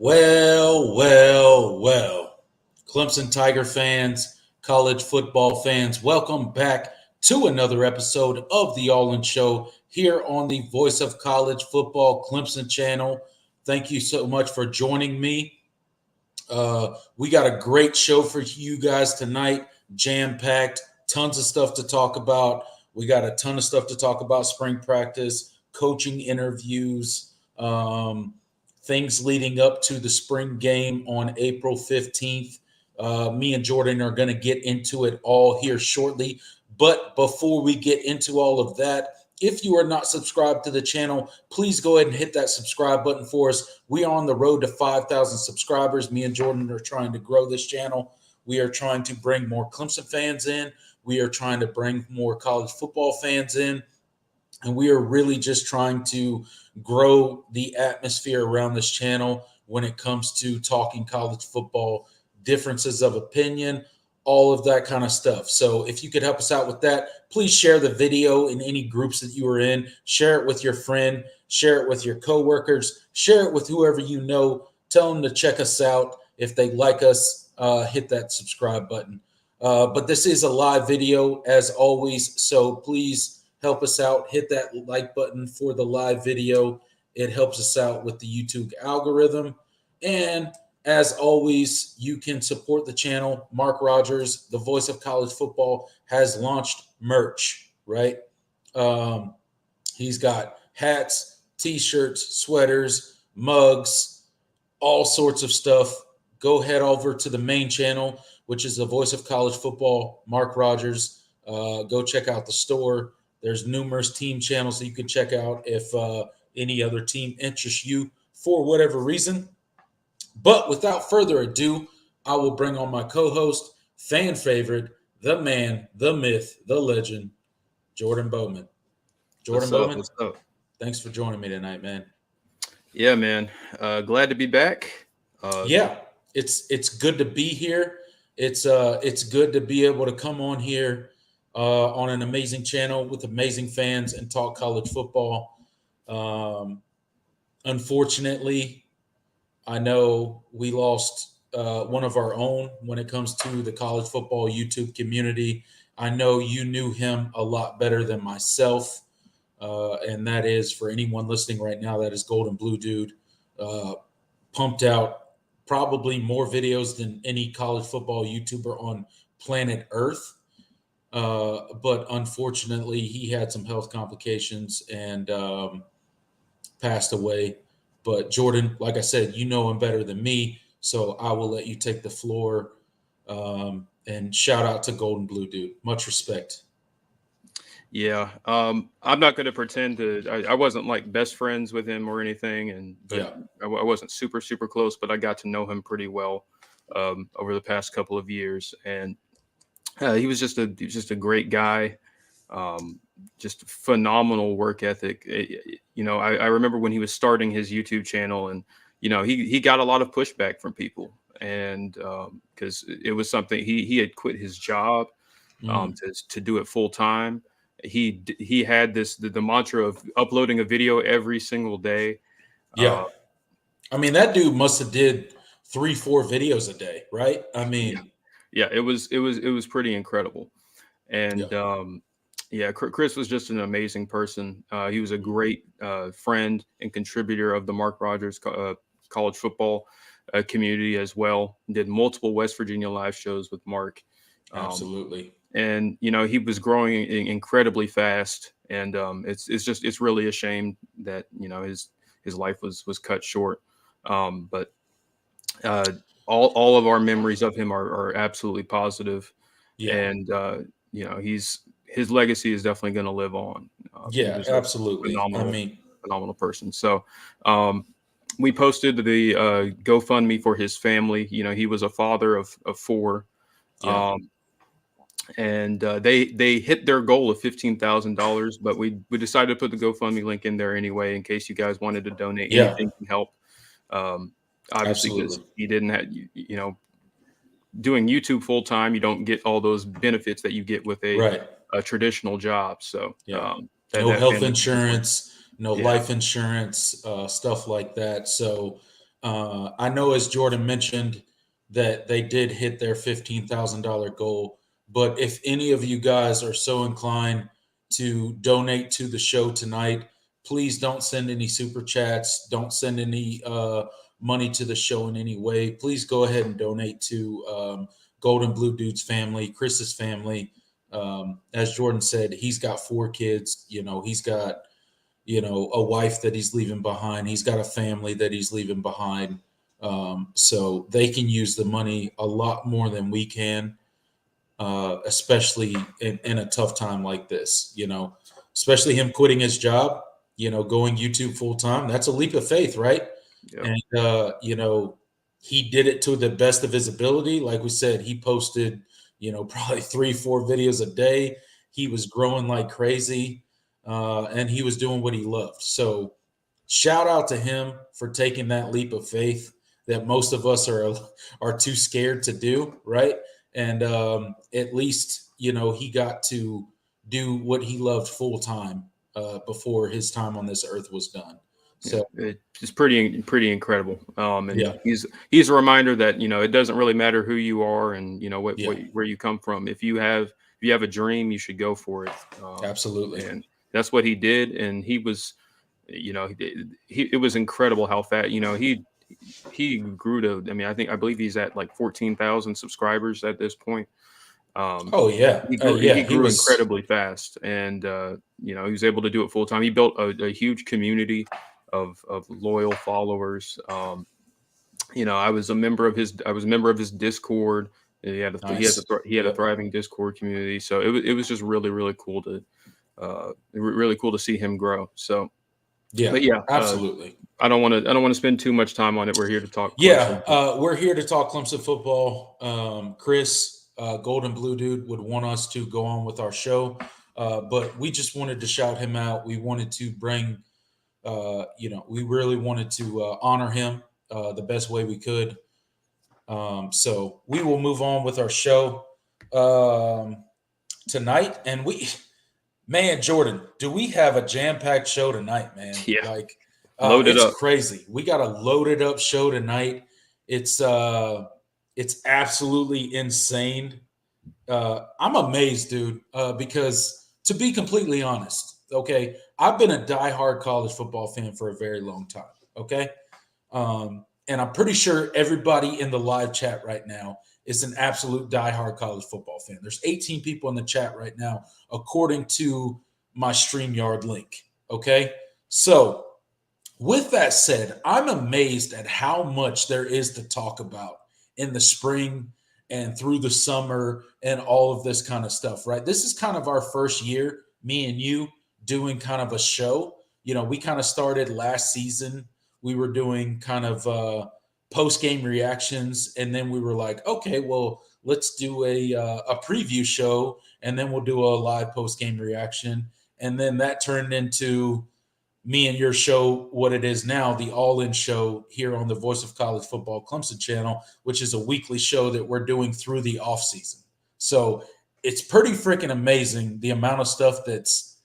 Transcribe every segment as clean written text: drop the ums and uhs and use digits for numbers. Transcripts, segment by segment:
Well. Clemson Tiger fans, college football fans, welcome back to another episode of the All In Show here on the Voice of College Football Clemson channel. Thank you so much for joining me. We got a great show for you guys tonight, jam-packed, tons of stuff to talk about. We got a ton of stuff to talk about: spring practice, coaching interviews, things leading up to the spring game on April 15th. Me and Jordan are going to get into it all here shortly. But before we get into all of that, if you are not subscribed to the channel, please go ahead and hit that subscribe button for us. We are on the road to 5,000 subscribers. Me and Jordan are trying to grow this channel. We are trying to bring more Clemson fans in. We are trying to bring more college football fans in. And we are really just trying to grow the atmosphere around this channel when it comes to talking college football, differences of opinion, all of that kind of stuff. So if you could help us out with that, please share the video in any groups that you are in. Share it with your friend. Share it with your coworkers. Share it with whoever you know. Tell them to check us out. If they like us, hit that subscribe button. But this is a live video, as always, so please help us out. Hit that like button for the live video. It helps us out with the YouTube algorithm. And as always, you can support the channel. Mark Rogers, the voice of college football, has launched merch, right? He's got hats, t-shirts, sweaters, mugs, all sorts of stuff. Go head over to the main channel, which is the voice of college football, Mark Rogers. Go check out the store. There's numerous team channels that you can check out if any other team interests you for whatever reason. But without further ado, I will bring on my co-host, fan favorite, the man, the myth, the legend, Jordan Bowman. What's up? Thanks for joining me tonight, man. Yeah, man. Glad to be back. It's good to be here. It's good to be able to come on here on an amazing channel with amazing fans and talk college football. Unfortunately, I know we lost one of our own when it comes to the college football YouTube community. I know you knew him a lot better than myself, and that is, for anyone listening right now, that is Golden Blue Dude. Pumped out probably more videos than any college football YouTuber on planet Earth. But unfortunately, he had some health complications and passed away. But Jordan, like I said, you know him better than me, so I will let you take the floor. And shout out to Golden Blue Dude. Much respect. Yeah. I'm not going to pretend I wasn't like best friends with him or anything. I wasn't super, super close, but I got to know him pretty well over the past couple of years. And he was just a great guy. Just phenomenal work ethic. I remember when he was starting his YouTube channel, and he got a lot of pushback from people, and because it was something he had quit his job to do it full time. He had the mantra of uploading a video every single day. Yeah, I mean, that dude must have did 3-4 videos a day, right? I mean, yeah, it was pretty incredible. And Chris was just an amazing person. He was a great friend and contributor of the Mark Rogers college football community as well. Did multiple West Virginia live shows with Mark. Absolutely. And he was growing incredibly fast. And it's really a shame that his life was cut short. But all of our memories of him are absolutely positive. Yeah. And his legacy is definitely going to live on. Absolutely. Phenomenal person. So we posted the GoFundMe for his family. He was a father of 4. Yeah. And they hit their goal of $15,000, but we decided to put the GoFundMe link in there anyway, in case you guys wanted to donate. Anything can help. Obviously, because he didn't have, doing YouTube full time, you don't get all those benefits that you get with a traditional job. So no health insurance, no life insurance, stuff like that. So I know, as Jordan mentioned, that they did hit their $15,000 goal. But if any of you guys are so inclined to donate to the show tonight, please don't send any super chats. Don't send any money to the show in any way. Please go ahead and donate to Golden Blue Dude's family, Chris's family. As Jordan said, he's got 4 kids. He's got a wife that he's leaving behind. He's got a family that he's leaving behind. So they can use the money a lot more than we can, especially in a tough time like this. Especially him quitting his job, going YouTube full time. That's a leap of faith, right? Yep. And he did it to the best of his ability. Like we said, he posted, probably 3-4 videos a day. He was growing like crazy. And he was doing what he loved. So shout out to him for taking that leap of faith that most of us are too scared to do, right? And at least, he got to do what he loved full time before his time on this earth was done. So it's pretty incredible. And yeah. he's a reminder that, it doesn't really matter who you are and, where you come from. If you have a dream, you should go for it. Absolutely. And that's what he did. And he was, it was incredible how fast, he grew to, I believe he's at like 14,000 subscribers at this point. He grew incredibly fast, and he was able to do it full time. He built a huge community of loyal followers. I was a member of his Discord. He had a thriving Discord community. So it was just really, really cool to see him grow. So absolutely. I don't want to spend too much time on it. We're here to talk. We're here to talk Clemson football. Chris, Golden Blue Dude, would want us to go on with our show, but we just wanted to shout him out. We wanted to bring, we really wanted to honor him the best way we could. So we will move on with our show tonight, and man, Jordan, do we have a jam-packed show tonight, man? Yeah. It's crazy. We got a loaded up show tonight. It's absolutely insane. I'm amazed, dude, because to be completely honest, okay, I've been a diehard college football fan for a very long time, okay? And I'm pretty sure everybody in the live chat right now is an absolute diehard college football fan. There's 18 people in the chat right now, according to my StreamYard link, okay? So with that said, I'm amazed at how much there is to talk about in the spring and through the summer and all of this kind of stuff, right? This is kind of our first year, me and you, doing kind of a show. We kind of started last season. We were doing kind of post-game reactions, and then we were like, okay, well, let's do a preview show, and then we'll do a live post-game reaction. And then that turned into me and your show, what it is now, the All-In Show here on the Voice of College Football Clemson channel, which is a weekly show that we're doing through the offseason. So it's pretty freaking amazing the amount of stuff that's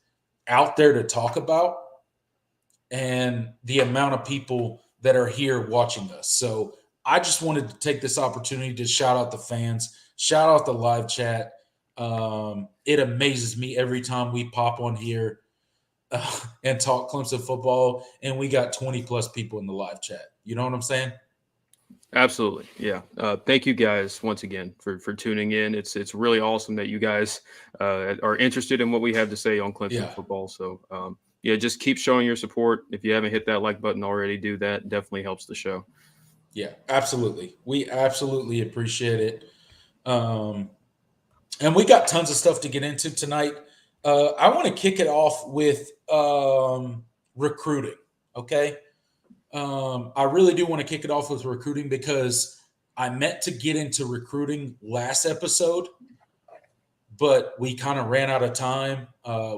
out there to talk about and the amount of people that are here watching us. So I just wanted to take this opportunity to shout out the fans, shout out the live chat. It amazes me every time we pop on here and talk Clemson football, and we got 20 plus people in the live chat. You know what I'm saying? Absolutely. Yeah. Thank you guys once again for tuning in. It's really awesome that you guys are interested in what we have to say on Clemson football. So just keep showing your support. If you haven't hit that like button already, do that. Definitely helps the show. Yeah, absolutely. We absolutely appreciate it. And we got tons of stuff to get into tonight. I want to kick it off with recruiting, okay? I really do want to kick it off with recruiting because I meant to get into recruiting last episode, but we kind of ran out of time.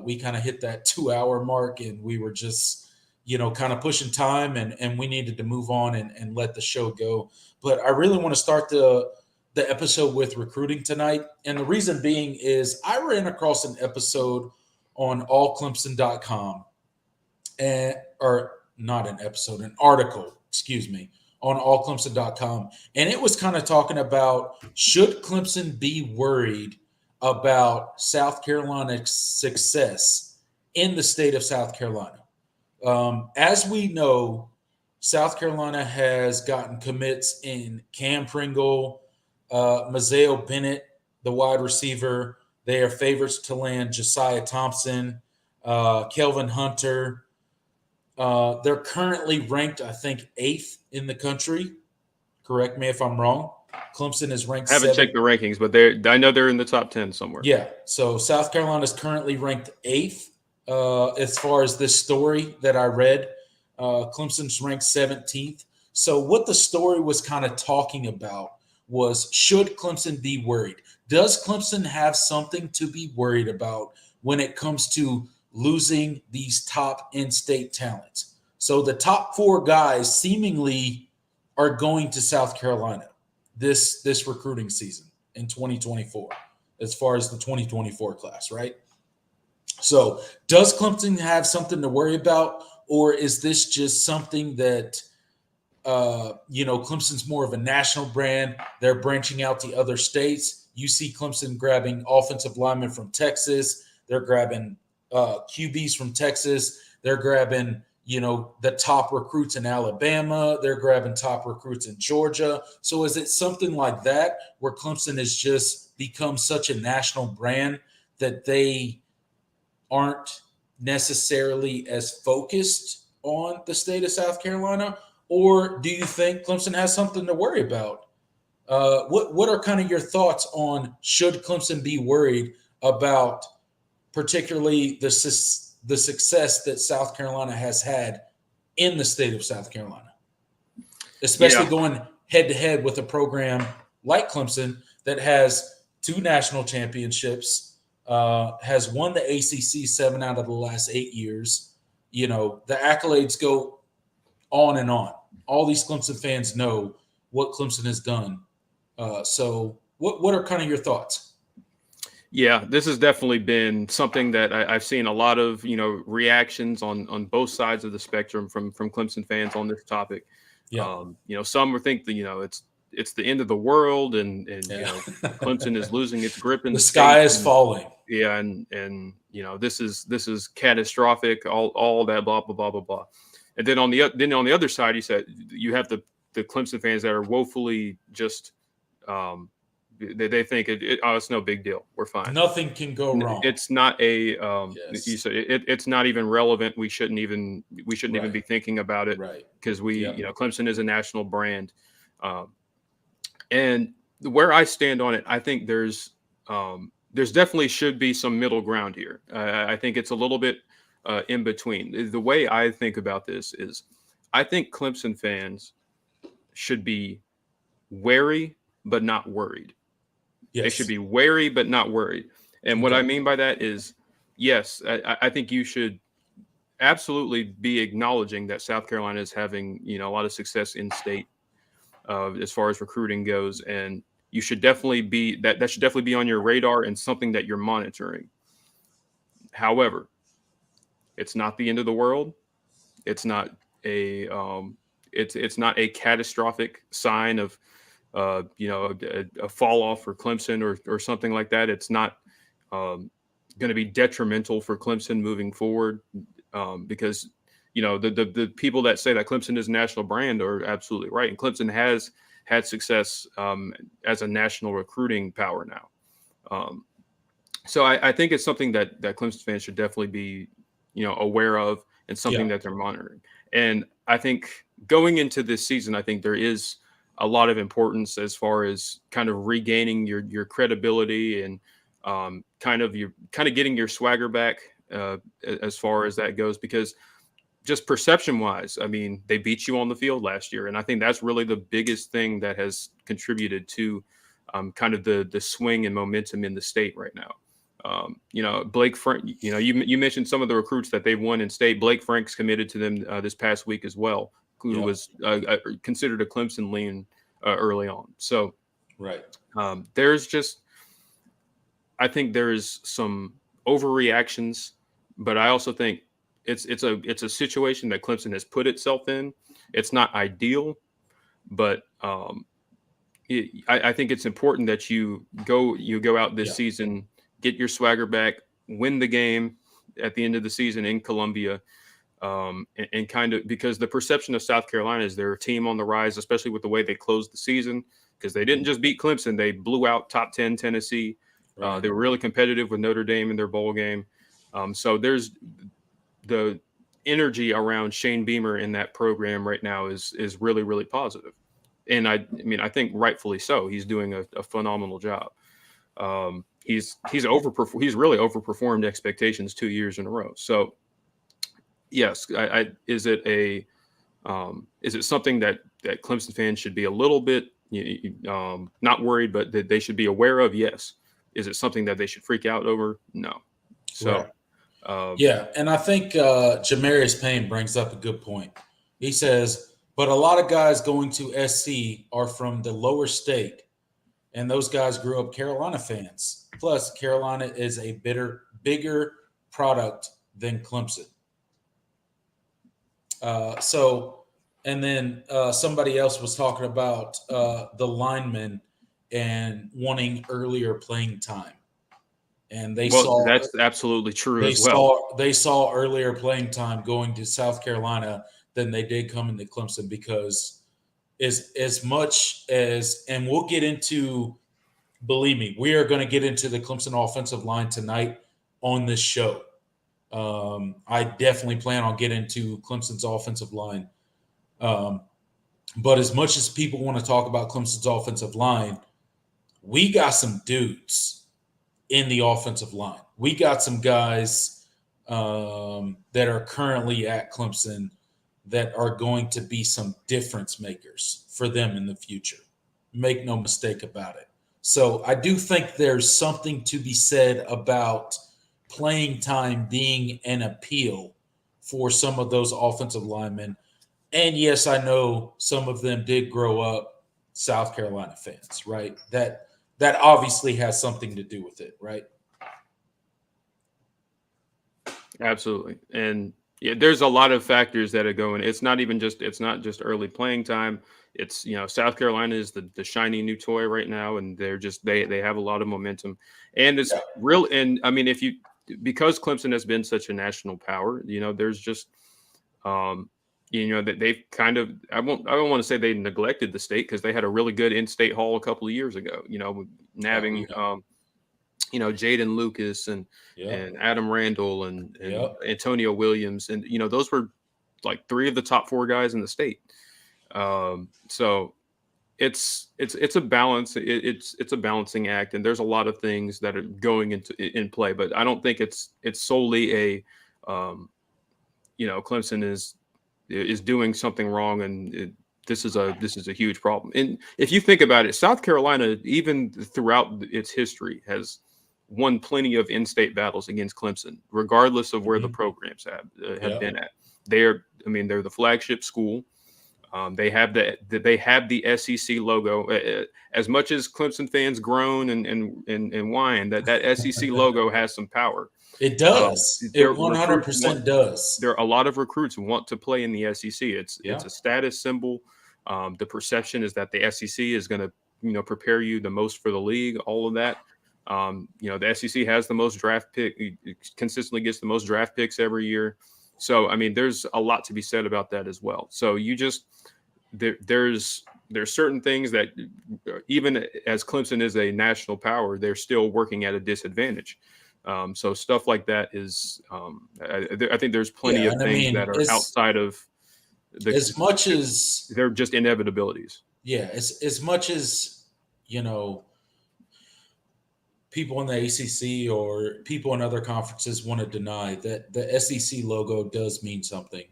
We kind of hit that 2-hour mark, and we were just, kind of pushing time, and we needed to move on and let the show go. But I really want to start the episode with recruiting tonight. And the reason being is I ran across an episode on allclemson.com, an article, on allclemson.com, and it was kind of talking about, should Clemson be worried about South Carolina's success in the state of South Carolina? As we know, South Carolina has gotten commits in Cam Pringle, Mazeo Bennett, the wide receiver. They are favorites to land Josiah Thompson, Kelvin Hunter. They're currently ranked, I think, 8th in the country. Correct me if I'm wrong. Clemson is ranked I haven't 7th. checked the rankings, but I know they're in the top 10 somewhere. Yeah. So South Carolina is currently ranked 8th as far as this story that I read. Clemson's ranked 17th. So what the story was kind of talking about was, should Clemson be worried? Does Clemson have something to be worried about when it comes to losing these top in-state talents? So the top 4 guys seemingly are going to South Carolina this recruiting season in 2024, as far as the 2024 class, right? So does Clemson have something to worry about, or is this just something that, Clemson's more of a national brand? They're branching out to other states. You see Clemson grabbing offensive linemen from Texas. They're grabbing QBs from Texas. They're grabbing, the top recruits in Alabama. They're grabbing top recruits in Georgia. So is it something like that, where Clemson has just become such a national brand that they aren't necessarily as focused on the state of South Carolina? Or do you think Clemson has something to worry about? What are kind of your thoughts on, should Clemson be worried about particularly the success that South Carolina has had in the state of South Carolina, especially going head-to-head with a program like Clemson that has 2 national championships, has won the ACC 7 out of the last 8 years. The accolades go on and on. All these Clemson fans know what Clemson has done. So what are kind of your thoughts? Yeah, this has definitely been something that I've seen a lot of, reactions on both sides of the spectrum from Clemson fans on this topic. Yeah. Some think that, it's the end of the world, and Clemson is losing its grip in the sky is and, falling. Yeah, and this is catastrophic. All that blah blah blah blah blah. And then on the other side, you said you have the Clemson fans that are woefully just. They think it's no big deal. We're fine. Nothing can go wrong. It's not a Yes. you said it's not even relevant. We shouldn't even be thinking about it, right? Because Clemson is a national brand, and where I stand on it, I think there's definitely should be some middle ground here. I think it's a little bit in between. The way I think about this is, I think Clemson fans should be wary but not worried. Yes. They should be wary but not worried. And what I mean by that is, yes, I think you should absolutely be acknowledging that South Carolina is having, a lot of success in state as far as recruiting goes. And you should definitely be that should definitely be on your radar and something that you're monitoring. However, it's not the end of the world. It's not a it's not a catastrophic sign of a fall off for Clemson or something like that. It's not going to be detrimental for Clemson moving forward, because the people that say that Clemson is a national brand are absolutely right, and Clemson has had success as a national recruiting power now. So I think it's something that Clemson fans should definitely be aware of, and something that they're monitoring. And I think going into this season, I think there is a lot of importance as far as kind of regaining your credibility and kind of getting your swagger back as far as that goes, because just perception wise, I mean, they beat you on the field last year. And I think that's really the biggest thing that has contributed to kind of the swing and momentum in the state right now. Blake Frank, you mentioned some of the recruits that they've won in state. Blake Frank's committed to them this past week as well, who was considered a Clemson lean early on. So right. I think there's some overreactions, but I also think it's a situation that Clemson has put itself in. It's not ideal, but I think it's important that you go out this season, get your swagger back, win the game at the end of the season in Columbia, and kind of, because the perception of South Carolina is they're a team on the rise, especially with the way they closed the season, because they didn't just beat Clemson, they blew out top 10 Tennessee. Right. They were really competitive with Notre Dame in their bowl game. So there's the energy around Shane Beamer in that program right now is really, really positive. And I mean, I think rightfully so. He's doing a phenomenal job. He's really overperformed expectations 2 years in a row. So yes, is it something that Clemson fans should be a little bit not worried, but that they should be aware of? Yes. Is it something that they should freak out over? No. So yeah, and I think Jamarius Payne brings up a good point. He says, but a lot of guys going to SC are from the lower state, and those guys grew up Carolina fans. Plus, Carolina is a bigger product than Clemson. And then somebody else was talking about the linemen and wanting earlier playing time. And that's absolutely true as well. They saw earlier playing time going to South Carolina than they did coming to Clemson, because as much as, and we'll get into, believe me, we are going to get into the Clemson offensive line tonight on this show. I definitely plan on getting into Clemson's offensive line. But as much as people want to talk about Clemson's offensive line, we got some dudes in the offensive line. We got some guys that are currently at Clemson that are going to be some difference makers for them in the future. Make no mistake about it. So I do think there's something to be said about playing time being an appeal for some of those offensive linemen. And yes, I know some of them did grow up South Carolina fans, right? That obviously has something to do with it, right? Absolutely. And yeah, there's a lot of factors that are going. It's not just early playing time. It's, South Carolina is the shiny new toy right now, and they're just they have a lot of momentum. And it's real. And I mean, because Clemson has been such a national power, there's just that they've kind of, I don't want to say they neglected the state, because they had a really good in-state haul a couple of years ago, nabbing Jaden Lucas and Adam Randall and Antonio Williams, and those were like 3 of the top 4 guys in the state. So it's a balance. It's a balancing act, and there's a lot of things that are going in play. But I don't think it's solely Clemson is doing something wrong, and this is a huge problem. And if you think about it, South Carolina, even throughout its history, has won plenty of in-state battles against Clemson, regardless of where the programs have been at. They're the flagship school. They have the SEC logo. As much as Clemson fans groan and whine, that SEC logo has some power. It does. It 100% does. There are a lot of recruits who want to play in the SEC. It's a status symbol. The perception is that the SEC is going to prepare you the most for the league. All of that. The SEC has the most draft pick. It consistently gets the most draft picks every year. So I mean, there's a lot to be said about that as well. So there's certain things that, even as Clemson is a national power, they're still working at a disadvantage. So stuff like that is, I think there's plenty of things that are outside of as much as they're just inevitabilities. Yeah. As much as, people in the ACC or people in other conferences want to deny that the SEC logo does mean something.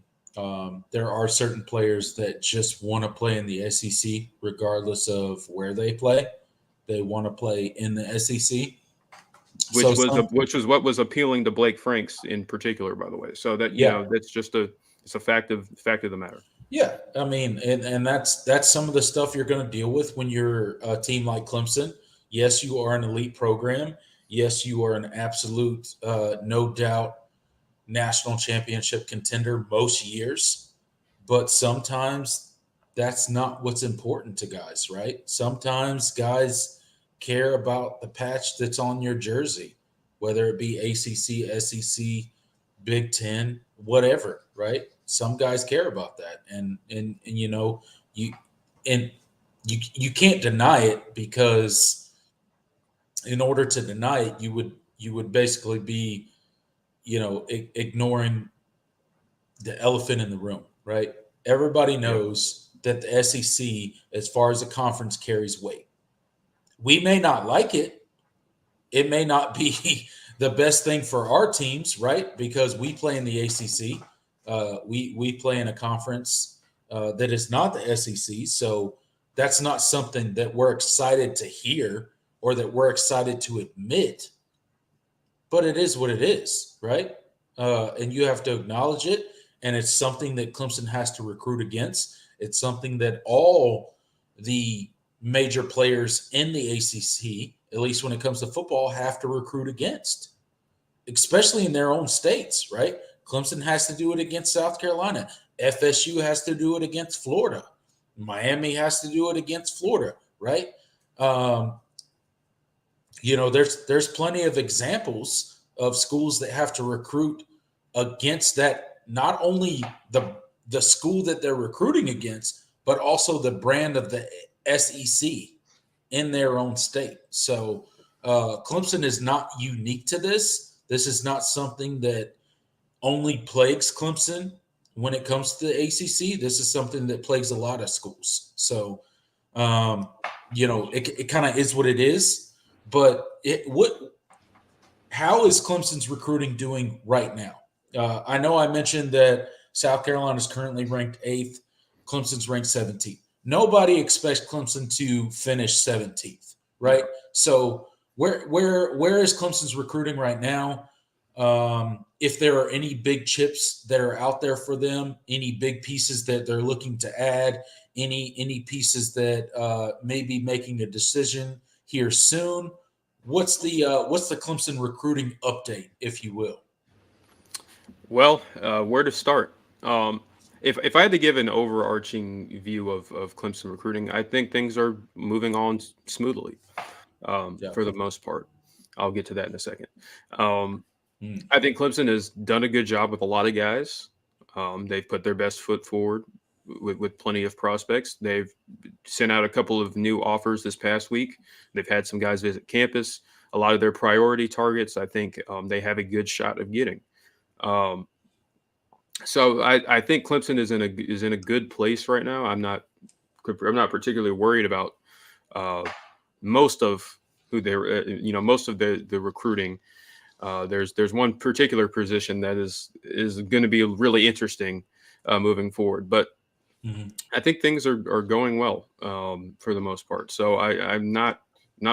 There are certain players that just want to play in the SEC regardless of where they play. They want to play in the SEC. Which was what was appealing to Blake Franks in particular, by the way. So that that's just it's a fact of the matter. Yeah, I mean, and that's some of the stuff you're going to deal with when you're a team like Clemson. Yes, you are an elite program. Yes, you are an absolute, no doubt, national championship contender most years. But sometimes that's not what's important to guys, right? Sometimes guys care about the patch that's on your jersey, whether it be ACC, SEC, Big Ten, whatever, right? Some guys care about that, and you know you and you can't deny it, because in order to deny it, you would basically be, ignoring the elephant in the room, right? Everybody Yeah. knows that the SEC, as far as a conference, carries weight. We may not like it. It may not be the best thing for our teams, right? Because we play in the ACC. We play in a conference that is not the SEC. So that's not something that we're excited to hear or that we're excited to admit. But it is what it is, right? And you have to acknowledge it. And it's something that Clemson has to recruit against. It's something that all the major players in the ACC, at least when it comes to football, have to recruit against, especially in their own states, right? Clemson has to do it against South Carolina. FSU has to do it against Florida. Miami has to do it against Florida, right? Um, there's plenty of examples of schools that have to recruit against that, not only the school that they're recruiting against, but also the brand of the SEC in their own state. So Clemson is not unique to this. This is not something that only plagues Clemson when it comes to the ACC. This is something that plagues a lot of schools. So, it kind of is what it is. But how is Clemson's recruiting doing right now? I know I mentioned that South Carolina is currently ranked 8th. Clemson's ranked 17th. Nobody expects Clemson to finish 17th, right? So where is Clemson's recruiting right now? If there are any big chips that are out there for them, any big pieces that they're looking to add, any pieces that may be making a decision here soon. What's the Clemson recruiting update, if you will? Well, where to start? If I had to give an overarching view of Clemson recruiting, I think things are moving on smoothly for the most part. I'll get to that in a second. I think Clemson has done a good job with a lot of guys. They've put their best foot forward with plenty of prospects. They've sent out a couple of new offers this past week. They've had some guys visit campus. A lot of their priority targets, I think, they have a good shot of getting. So I think Clemson is in a good place right now. I'm not particularly worried about most of who they're most of the recruiting. There's one particular position that is going to be really interesting moving forward, but I think things are going well for the most part. So I'm not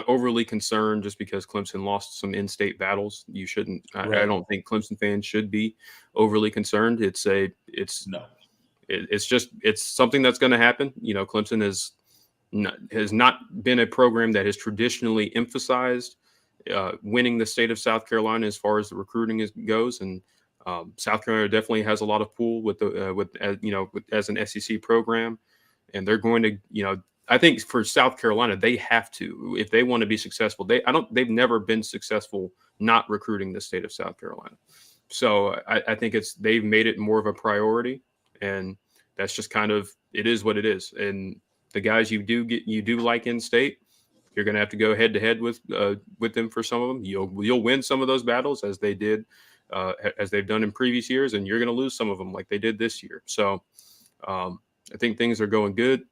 overly concerned just because Clemson lost some in-state battles. You shouldn't. Right. I don't think Clemson fans should be overly concerned. It's something that's going to happen. Clemson has not been a program that has traditionally emphasized winning the state of South Carolina as far as the recruiting goes, and South Carolina definitely has a lot of pull as an SEC program, and they're going to I think for South Carolina they have to, if they want to be successful. They've never been successful not recruiting the state of South Carolina, so I think they've made it more of a priority, and that's just kind of, it is what it is. And the guys you do like in state, you're going to have to go head to head with them for some of them. You'll win some of those battles as they did, as they've done in previous years, and you're going to lose some of them like they did this year. So I think things are going good.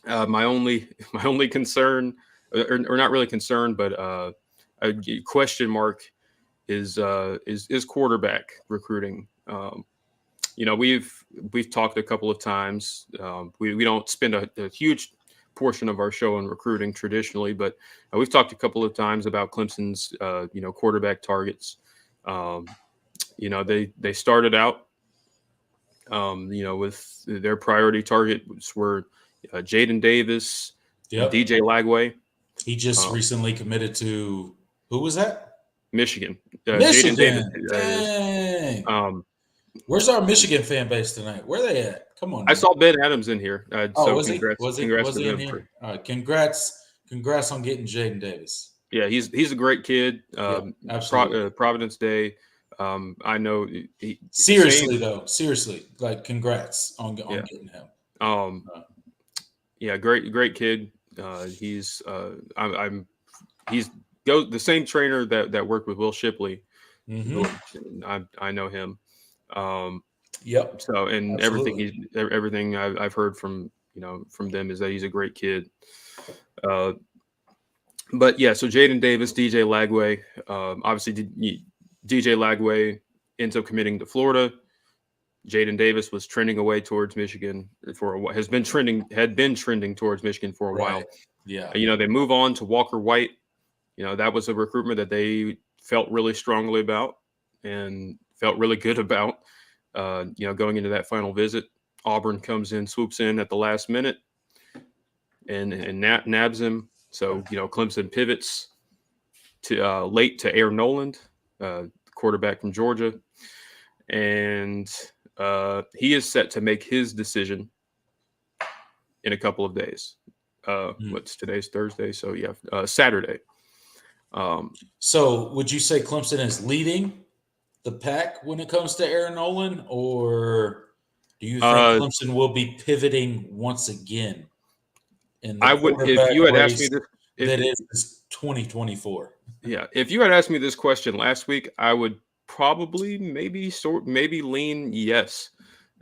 My only concern, or not really concern, but a question mark is quarterback recruiting. We've talked a couple of times. We don't spend a huge portion of our show on recruiting traditionally, but we've talked a couple of times about Clemson's quarterback targets. They started out with their priority targets were Jaden Davis, DJ Lagway. He just recently committed to, who was that? Michigan. Michigan. Jaden Davis. Dang. Where's our Michigan fan base tonight? Where are they at? Come on I now. saw Ben Adams in here. Oh, So was he? congrats, Was he? congrats Was to he in them. here? All right. Congrats on getting Jaden Davis. Yeah, he's a great kid. Yeah, absolutely. Providence Day. I know Seriously though, seriously, like congrats on yeah. getting him. Um, Uh, yeah, great kid. I'm he's the same trainer that worked with Will Shipley. mm-hmm. I know him. Um, Yep, so and absolutely. everything I've heard from from them is that he's a great kid. But yeah, so Jaden Davis, DJ Lagway, obviously DJ Lagway ends up committing to Florida. Jaden Davis was trending away towards Michigan for a while, had been trending towards Michigan for a Right. while. Yeah. They move on to Walker White. That was a recruitment that they felt really strongly about and felt really good about. Going into that final visit, Auburn comes in, swoops in at the last minute, and nabs him. So Clemson pivots to late to Air Noland, quarterback from Georgia, and he is set to make his decision in a couple of days. What's today's Thursday? So yeah, Saturday. So would you say Clemson is leading the pack when it comes to Aaron Nolan, or do you think Clemson will be pivoting once again in the I would, if quarterback you had asked me race this, that is 2024? yeah, if you had asked me this question last week, I would probably maybe lean yes.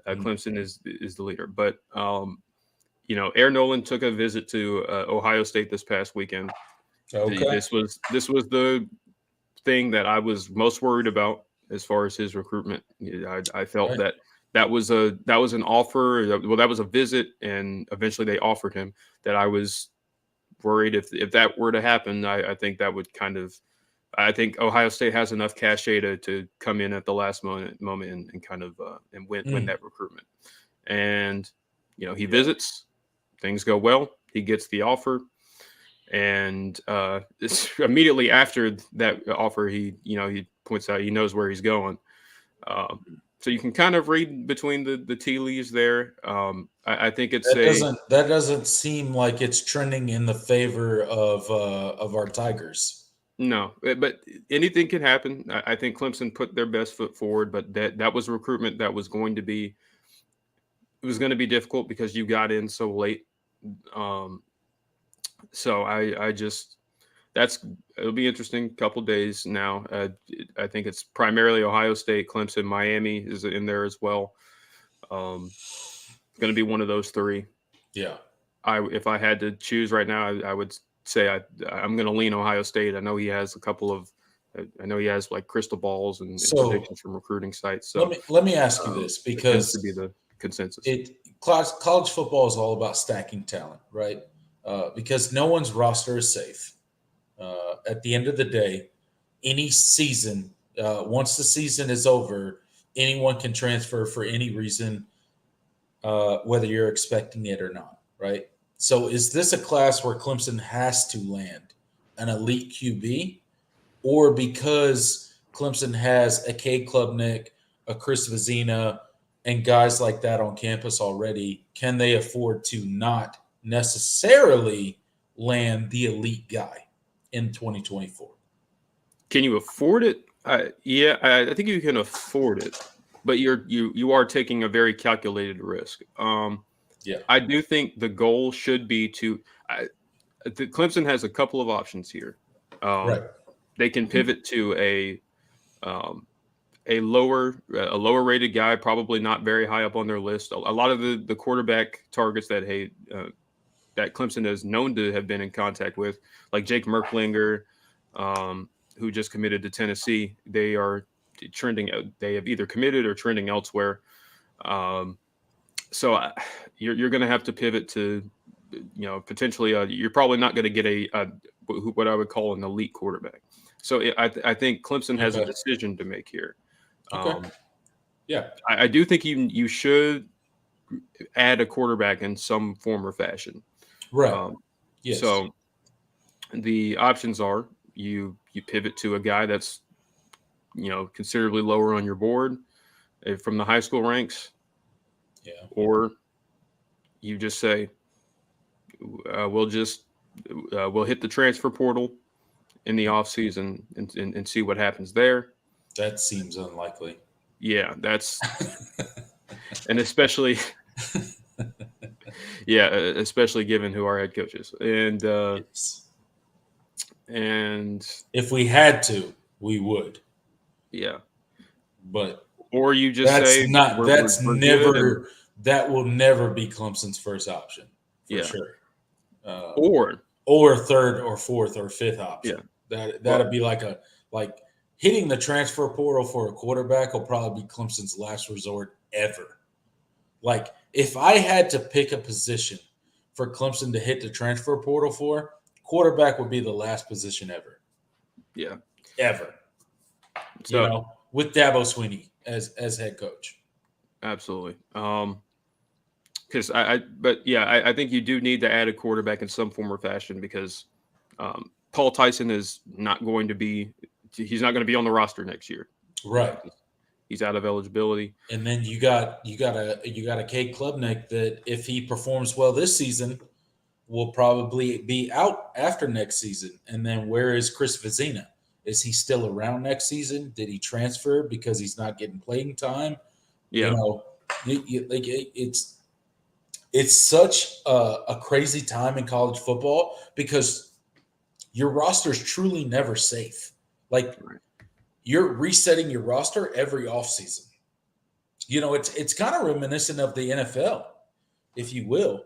Clemson is the leader, but Air Nolan took a visit to Ohio State this past weekend. Okay. This was the thing that I was most worried about as far as his recruitment. I felt that was an offer. Well, that was a visit, and eventually they offered him. That I was worried if that were to happen. I think that would kind of. I think Ohio State has enough cachet to come in at the last moment and kind of and win that recruitment. And he visits, things go well. He gets the offer. And it's immediately after that offer, he points out he knows where he's going. So you can kind of read between the tea leaves there. I think that doesn't seem like it's trending in the favor of our Tigers. No, but anything can happen. I think Clemson put their best foot forward, but that was a recruitment that was going to be difficult because you got in so late. So I just it'll be interesting couple days now. I think it's primarily Ohio State, Clemson, Miami is in there as well. Going to be one of those three. Yeah. If I had to choose right now, I would say I'm going to lean Ohio State. I know he has like crystal balls and predictions from recruiting sites. So let me ask you this, because it tends to be the consensus. College football is all about stacking talent, right? Because no one's roster is safe. At the end of the day, any season, once the season is over, anyone can transfer for any reason, whether you're expecting it or not, right? So is this a class where Clemson has to land an elite QB, or because Clemson has a Cade Klubnik, a Chris Vizina, and guys like that on campus already, can they afford to not necessarily land the elite guy in 2024? Can you afford it? Yeah, I think you can afford it, but you are taking a very calculated risk. Yeah, I do think the goal should be Clemson has a couple of options here. right. They can pivot to a lower rated guy, probably not very high up on their list. A lot of the quarterback targets that Clemson is known to have been in contact with, like Jake Merklinger, who just committed to Tennessee, they are trending. They have either committed or trending elsewhere. So you're going to have to pivot to, potentially. You're probably not going to get what I would call an elite quarterback. So I think Clemson has a decision to make here. Okay. Yeah. I do think you should add a quarterback in some form or fashion. Right. Yes. So the options are you pivot to a guy that's considerably lower on your board from the high school ranks. Yeah. Or you just say, we'll hit the transfer portal in the offseason and see what happens there. That seems unlikely. Yeah, and especially, especially given who our head coach is. Yes. And If we had to, we would. Yeah. But Or you just say we're good, and that will never be Clemson's first option for yeah. sure. Or third or fourth or fifth option. That'd be like hitting the transfer portal for a quarterback will probably be Clemson's last resort ever. Like, if I had to pick a position for Clemson to hit the transfer portal for, quarterback would be the last position ever. Yeah. Ever. So, with Dabo Swinney as head coach. Absolutely. I think you do need to add a quarterback in some form or fashion because Paul Tyson is not going to be on the roster next year. Right. He's out of eligibility. And then you got a Cade Klubnik that if he performs well this season will probably be out after next season. And then where is Chris Vizina? Is he still around next season? Did he transfer because he's not getting playing time? Yeah. It's such a crazy time in college football because your roster is truly never safe. You're resetting your roster every offseason. It's kind of reminiscent of the NFL, if you will,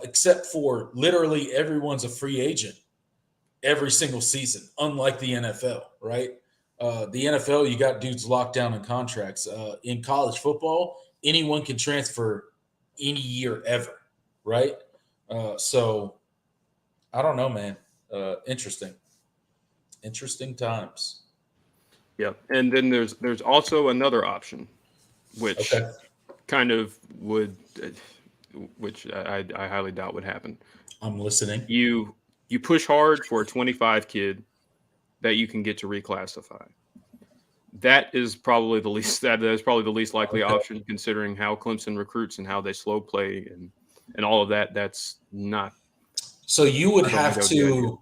except for literally everyone's a free agent every single season, unlike the NFL, right? The NFL, you got dudes locked down in contracts. In college football, anyone can transfer any year ever, right? So I don't know, man. Interesting times. Yeah, and then there's also another option, which kind of would, which I highly doubt would happen. I'm listening. You push hard for a 25 kid that you can get to reclassify. That is probably the least likely option, considering how Clemson recruits and how they slow play and all of that. That's not. So you would have to.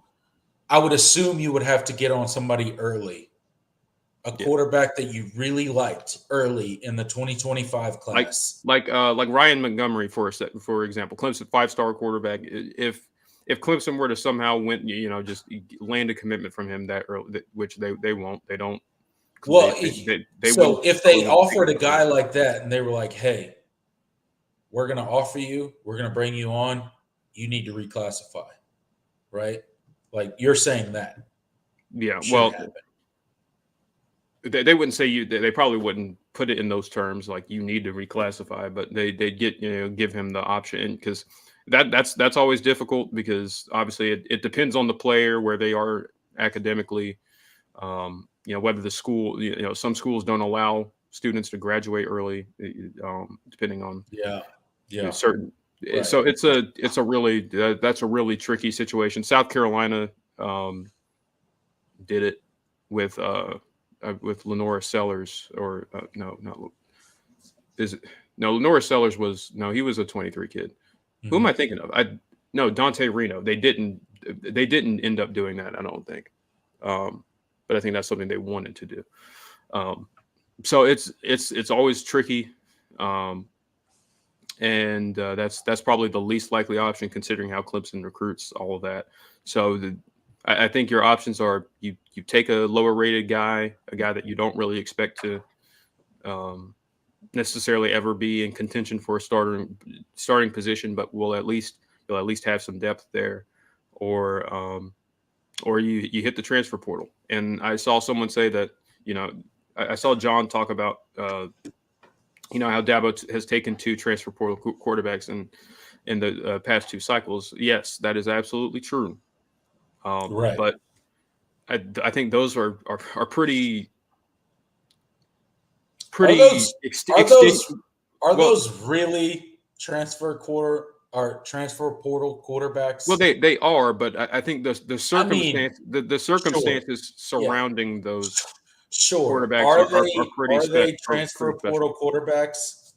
I would assume you would have to get on somebody early, a quarterback that you really liked early in the 2025 class, like Ryan Montgomery for example, Clemson 5-star quarterback. If Clemson were to somehow just land a commitment from him that early, which they won't, they don't. Well, if they offered a guy like that and they were like, "Hey, we're going to offer you, we're going to bring you on, you need to reclassify," right? Like you're saying that. Yeah, well, they wouldn't say you. They probably wouldn't put it in those terms, like you need to reclassify, but they give him the option because that's always difficult because obviously it depends on the player where they are academically. Whether the school, some schools don't allow students to graduate early, depending on certain. Right. So that's a really tricky situation. South Carolina did it with Lenora Sellers, or Lenora Sellers he was a 23 kid. Mm-hmm. Who am I thinking of? Dante Reno. They didn't end up doing that, I don't think. But I think that's something they wanted to do. So it's always tricky. And that's probably the least likely option considering how Clemson recruits, all of that. So I think your options are you take a lower rated guy, a guy that you don't really expect to necessarily ever be in contention for a starting position, but you'll at least have some depth there, or you hit the transfer portal. And I saw someone say that, I saw John talk about, how Dabo has taken 2 transfer portal quarterbacks in the past 2 cycles. Yes, that is absolutely true. Right. But I think those are pretty. Are those really transfer portal quarterbacks? Well, they are, but I think the circumstances surrounding those quarterbacks are they transfer portal quarterbacks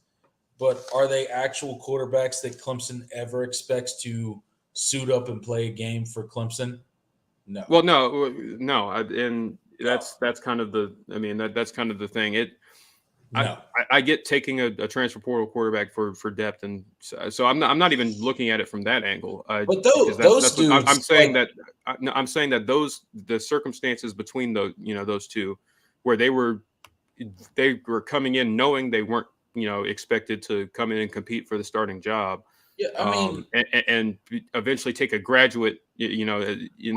but are they actual quarterbacks that Clemson ever expects to suit up and play a game for Clemson? No. Well, no, and that's kind of the. I mean, that's kind of the thing. No. I get taking a transfer portal quarterback for depth, and so I'm not even looking at it from that angle. But those dudes, I'm saying that I'm saying that the circumstances between those two, where they were coming in knowing they weren't expected to come in and compete for the starting job. Yeah, I mean, and eventually take a graduate, right, and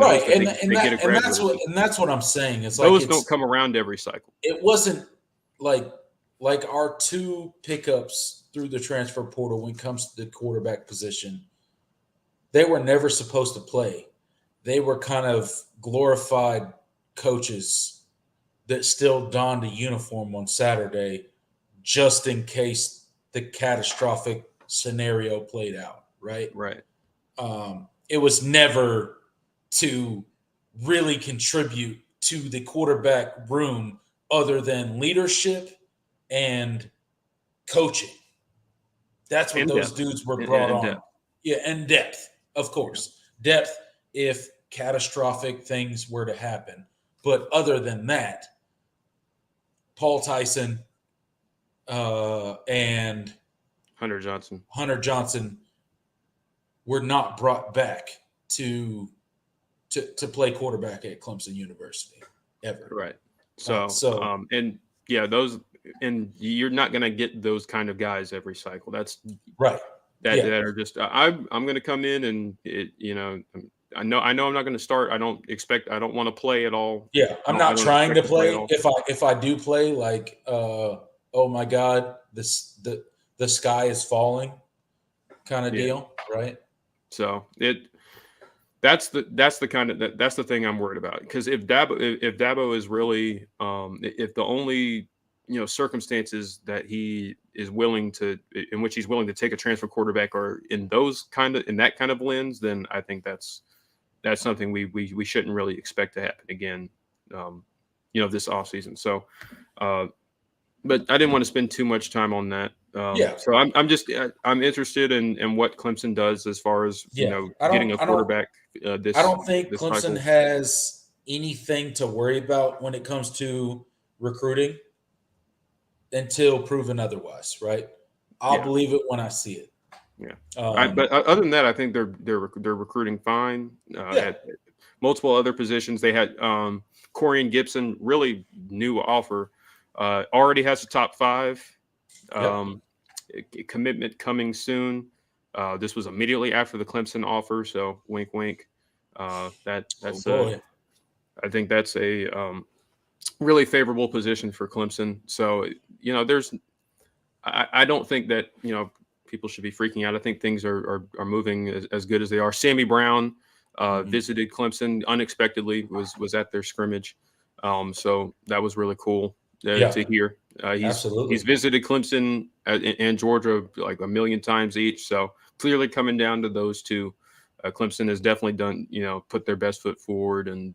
that's what I'm saying. It's those like don't come around every cycle. It wasn't like our two pickups through the transfer portal when it comes to the quarterback position. They were never supposed to play. They were kind of glorified coaches that still donned a uniform on Saturday just in case the catastrophic scenario played out, right? Right. It was never to really contribute to the quarterback room other than leadership and coaching. That's what those dudes were brought on. Depth. Yeah, and depth, of course. Depth if catastrophic things were to happen. But other than that, Paul Tyson and Hunter Johnson were not brought back to play quarterback at Clemson University ever. Right. So and yeah, those, and you're not going to get those kind of guys every cycle. That's right. That are just I'm going to come in and I know I'm not going to start. I don't want to play at all. Yeah, I'm not trying to play. If I do play, like oh my God, the sky is falling kind of deal, right? So that's the thing I'm worried about, because if Dabo is really if the only circumstances that he is in which he's willing to take a transfer quarterback are in that kind of lens, then I think that's something we shouldn't really expect to happen again, this offseason. So, but I didn't want to spend too much time on that. So I'm interested in what Clemson does as far as getting a quarterback. I don't think Clemson cycle has anything to worry about when it comes to recruiting until proven otherwise, right? I'll believe it when I see it. Yeah, but other than that, I think they're recruiting fine at multiple other positions. They had Corian Gibson, really new offer, already has a top 5 commitment coming soon. This was immediately after the Clemson offer, so wink, wink. I think that's a really favorable position for Clemson. So I don't think that people should be freaking out. I think things are moving as good as they are. Sammy Brown visited Clemson unexpectedly, was at their scrimmage, so that was really cool to hear. He's visited Clemson and Georgia like a million times each, so clearly coming down to those two. Clemson has definitely done, put their best foot forward and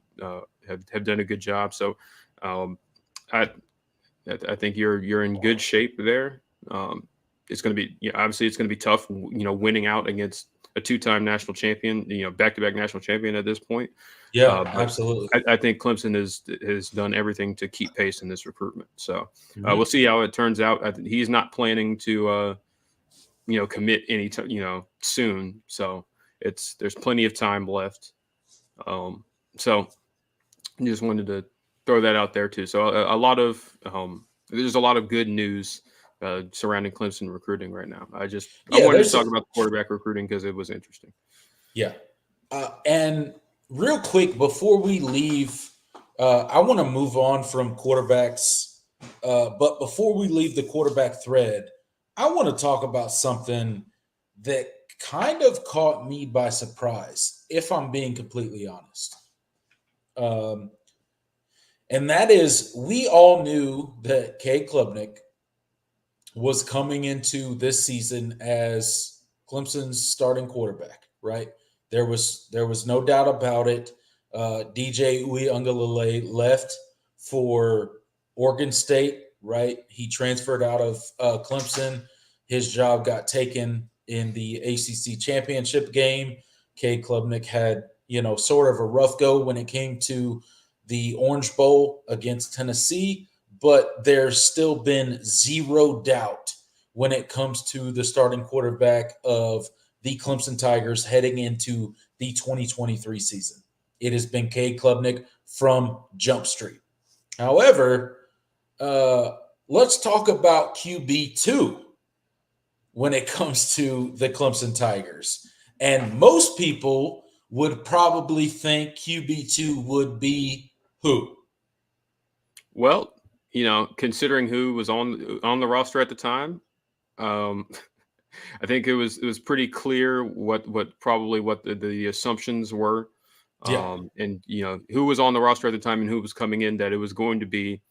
have done a good job. So I think you're in good shape there. It's going to be obviously it's going to be tough, winning out against a 2-time national champion, back-to-back national champion at this point. Yeah, absolutely. I think Clemson has done everything to keep pace in this recruitment. So we'll see how it turns out. He's not planning to commit any soon. So there's plenty of time left. So I just wanted to throw that out there too. So there's a lot of good news surrounding Clemson recruiting right now. I wanted to talk about the quarterback recruiting because it was interesting. Yeah. And real quick, before we leave, I want to move on from quarterbacks. But before we leave the quarterback thread, I want to talk about something that kind of caught me by surprise, if I'm being completely honest. And that is, we all knew that Cade Klubnik was coming into this season as Clemson's starting quarterback, right? There was no doubt about it. DJ Uiagalelei left for Oregon State, right? He transferred out of Clemson his job got taken in the ACC championship game. Cade Klubnik had, sort of a rough go when it came to the Orange Bowl against Tennessee, but there's still been zero doubt when it comes to the starting quarterback of the Clemson Tigers heading into the 2023 season. It has been Cade Klubnik from Jump Street. However, let's talk about QB2 when it comes to the Clemson Tigers. And most people would probably think QB2 would be who? Well, considering who was on the roster at the time, I think it was pretty clear what the assumptions were. Yeah. And who was on the roster at the time and who was coming in, that it was going to be,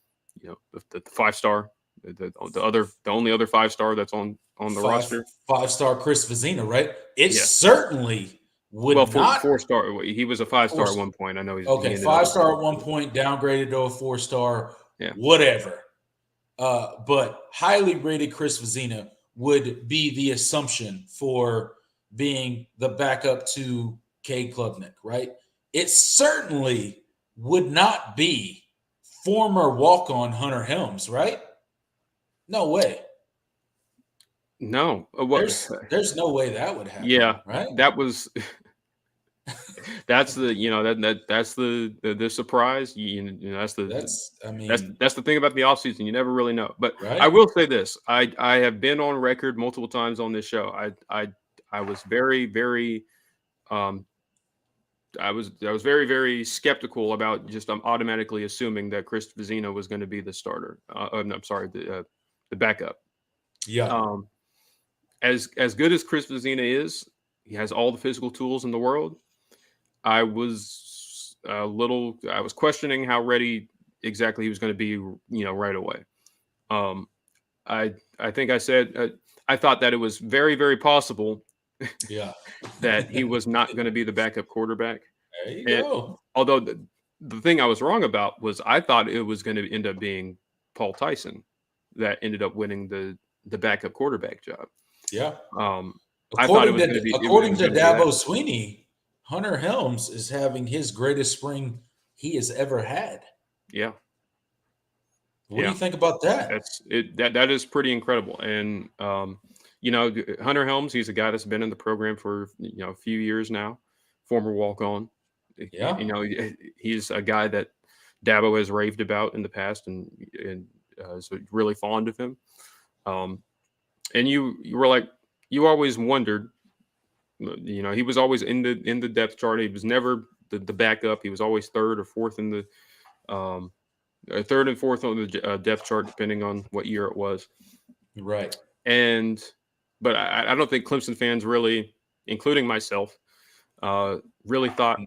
the 5-star, the only other 5-star that's on the roster. 5-star Chris Vizina, right? It Yeah. certainly would not. 4-star. He was a 5-star at one point. I know he's okay. 5-star at one point, downgraded to a 4-star. Yeah. Whatever. But highly rated Chris Vizina would be the assumption for being the backup to Cade Klubnik, right? It certainly would not be former walk-on Hunter Helms, right? No way. No. There's no way that would happen. Yeah. Right? That was that's the that's the surprise. That's the thing about the offseason. You never really know. But right? I will say this: I have been on record multiple times on this show. I was very, very I was very, very skeptical about just automatically assuming that Chris Vizina was going to be the starter. I'm sorry, the backup. Yeah. As good as Chris Vizina is, he has all the physical tools in the world. I was questioning how ready exactly he was going to be, right away. I think I said I thought that it was very, very possible that he was not going to be the backup quarterback. There you go. Although the thing I was wrong about was I thought it was going to end up being Paul Tyson that ended up winning the backup quarterback job. Yeah. I thought it was going to be. According to Dabo Sweeney, Hunter Helms is having his greatest spring he has ever had. Yeah. What do you think about that? That is pretty incredible. And Hunter Helms, he's a guy that's been in the program for a few years now, former walk-on. Yeah. He's a guy that Dabo has raved about in the past and is really fond of him. And you were like, you always wondered, he was always in the depth chart. He was never the backup. He was always third or fourth in the third and fourth on the depth chart, depending on what year it was. Right. But I don't think Clemson fans really, including myself, really thought,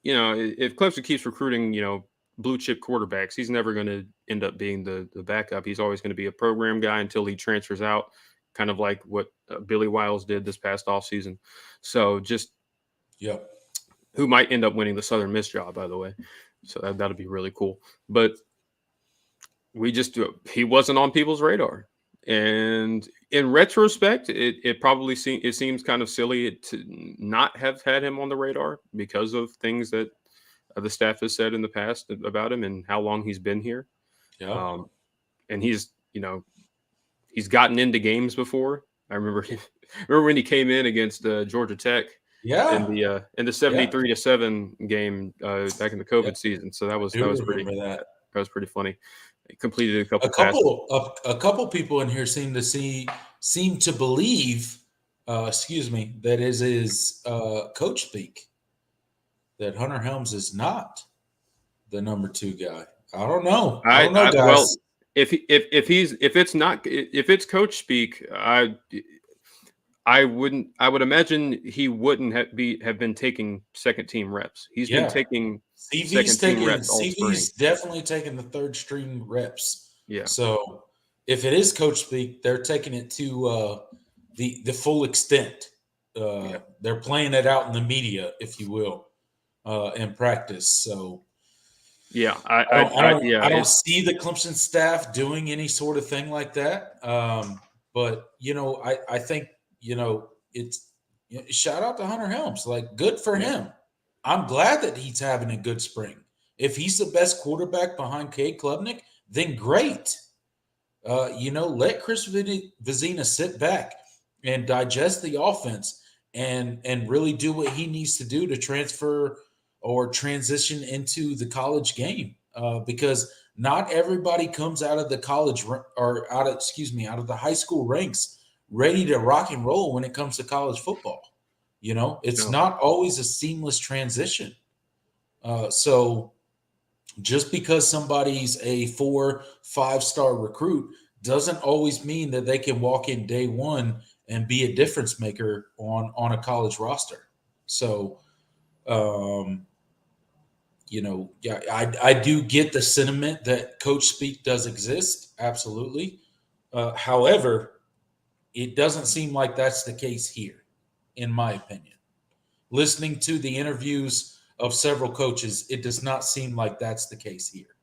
if Clemson keeps recruiting, blue chip quarterbacks, he's never going to end up being the backup. He's always going to be a program guy until he transfers out, kind of like what Billy Wiles did this past offseason. So just who might end up winning the Southern Miss job, by the way. So that'll be really cool. But he wasn't on people's radar. And in retrospect, it probably seems kind of silly to not have had him on the radar because of things that the staff has said in the past about him and how long he's been here. Yeah. And he's gotten into games before. I remember when he came in against Georgia Tech. Yeah. In the 73-7 game back in the COVID season. So that was pretty. That was pretty funny. He completed a couple people in here seem to believe, that is coach speak, that Hunter Helms is not the number 2 guy. I don't know. I don't know, guys. Well, if it's coach speak, I would imagine he wouldn't have been taking second team reps. He's been taking CV's definitely taking the third string reps. Yeah. So if it is coach speak, they're taking it to the full extent. They're playing it out in the media, if you will, in practice. So I don't see the Clemson staff doing any sort of thing like that. But I think it's shout out to Hunter Helms. Like, good for him. I'm glad that he's having a good spring. If he's the best quarterback behind Cade Klubnik, then great. Let Chris Vizina sit back and digest the offense and really do what he needs to do to transfer or transition into the college game. Because not everybody comes out of the college or out of the high school ranks ready to rock and roll when it comes to college football. It's not always a seamless transition. So just because somebody's a 4-5-star recruit doesn't always mean that they can walk in day one and be a difference maker on a college roster. So, I do get the sentiment that coach speak does exist. Absolutely. However, it doesn't seem like that's the case here, in my opinion. Listening to the interviews of several coaches, it does not seem like that's the case here.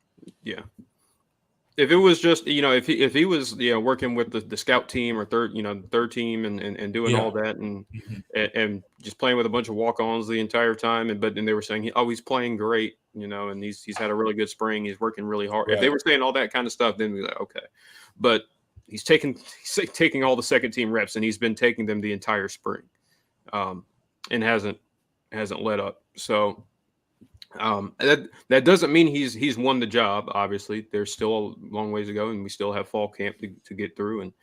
Yeah. If it was just, if he was, working with the scout team or third team and doing all that and just playing with a bunch of walk-ons the entire time, but then they were saying, he's playing great, and he's had a really good spring. He's working really hard. Right. If they were saying all that kind of stuff, then we'd be like, okay. But he's taking all the second team reps, and he's been taking them the entire spring, and hasn't let up. So that doesn't mean he's won the job. Obviously, there's still a long ways to go, and we still have fall camp to get through. And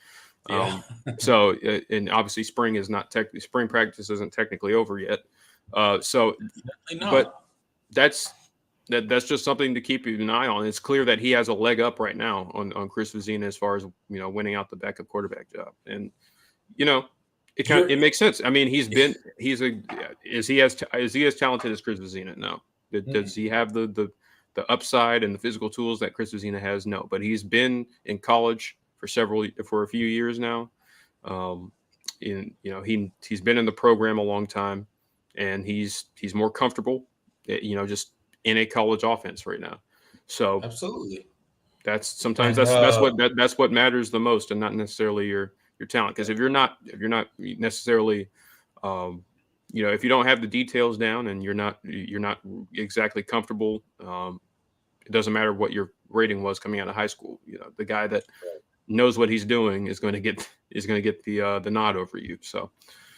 so and obviously spring practice isn't technically over yet. But that's just something to keep an eye on. It's clear that he has a leg up right now on Chris Vizina as far as winning out the backup quarterback job, and it makes sense. I mean, is he as talented as Chris Vizina? No. Does he have the upside and the physical tools that Chris Vizina has? No, but he's been in college for a few years now. He's been in the program a long time, and he's more comfortable, just in a college offense right now. So absolutely, that's what matters the most, and not necessarily your talent. Because if you're not necessarily if you don't have the details down and you're not exactly comfortable, it doesn't matter what your rating was coming out of high school. The guy that knows what he's doing is going to get the nod over you. So,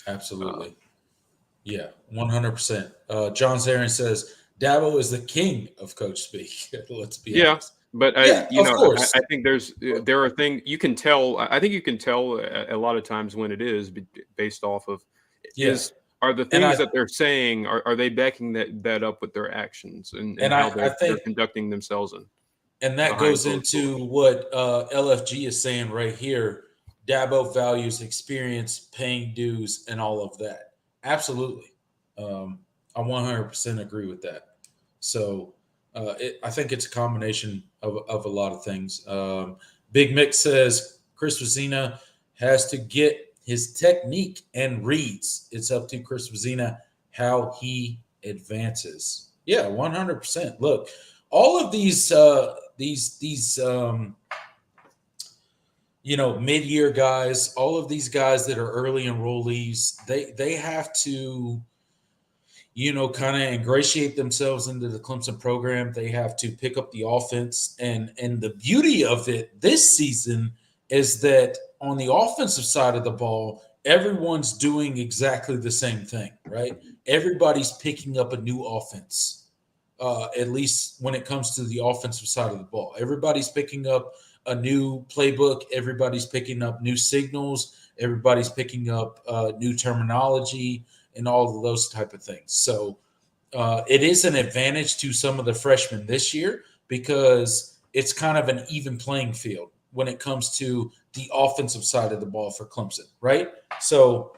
absolutely, 100%. John Zarin says Dabo is the king of coach speak. Let's be honest. But I think there are things you can tell. I think you can tell a lot of times when it is based off of are the things that they're saying, are they backing that up with their actions and how they're conducting themselves in? And that goes into what LFG is saying right here. Dabo values experience, paying dues, and all of that. Absolutely. I 100% agree with that. So I think it's a combination of a lot of things. Big Mick says Chris Vizina has to get his technique and reads. It's up to Chris Vizina how he advances. 100%. Look, all of these mid-year guys, all of these guys that are early enrollees, they have to kind of ingratiate themselves into the Clemson program. They have to pick up the offense, and the beauty of it this season is that on the offensive side of the ball, everyone's doing exactly the same thing, right? Everybody's picking up a new offense, at least when it comes to the offensive side of the ball. Everybody's picking up a new playbook. Everybody's picking up new signals. Everybody's picking up new terminology and all of those type of things. So it is an advantage to some of the freshmen this year because it's kind of an even playing field when it comes to the offensive side of the ball for Clemson, right? So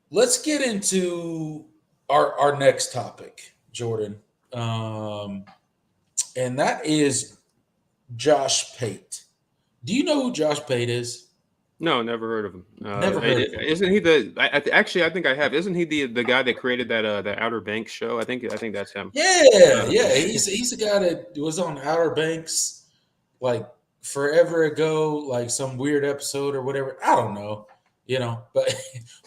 let's get into our next topic, Jordan. And that is Josh Pate. Do you know who Josh Pate is? No, never heard of him. Never heard of him. Isn't he actually, I think I have. Isn't he the guy that created that Outer Banks show? I think that's him. Yeah. He's the guy that was on Outer Banks. like forever ago, like some weird episode or whatever. I don't know, but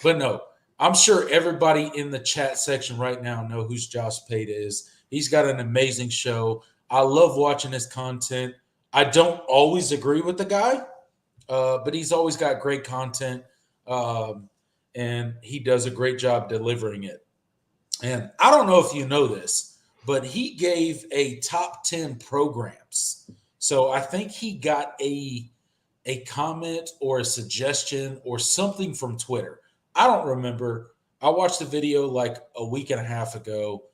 but no, I'm sure everybody in the chat section right now know who Josh Pate is. He's got an amazing show. I love watching his content. I don't always agree with the guy, but he's always got great content, and he does a great job delivering it. And I don't know if you know this, but he gave a top 10 programs. So I think he got a comment or a suggestion or something from Twitter. I don't remember. I watched the video like a week and a half ago,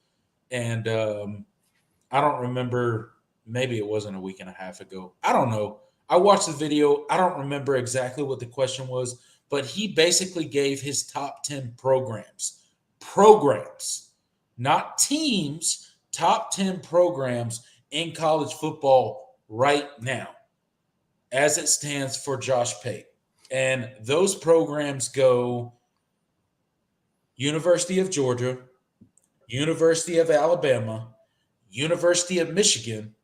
and I don't remember. Maybe it wasn't a week and a half ago. I don't know. I watched the video. I don't remember exactly what the question was, but he basically gave his top 10 programs. Programs, not teams, top 10 programs in college football right now, as it stands for Josh Pate. And those programs go University of Georgia, University of Alabama, University of Michigan,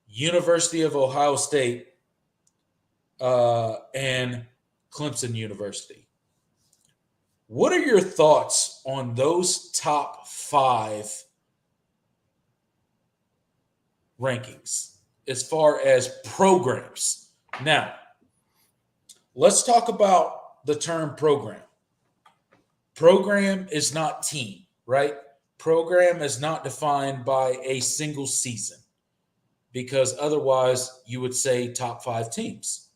University of Ohio State, and Clemson University. What are your thoughts on those top 5 rankings as far as programs? Now, let's talk about the term program. Program is not team, right? Program is not defined by a single season, because otherwise you would say top 5 teams,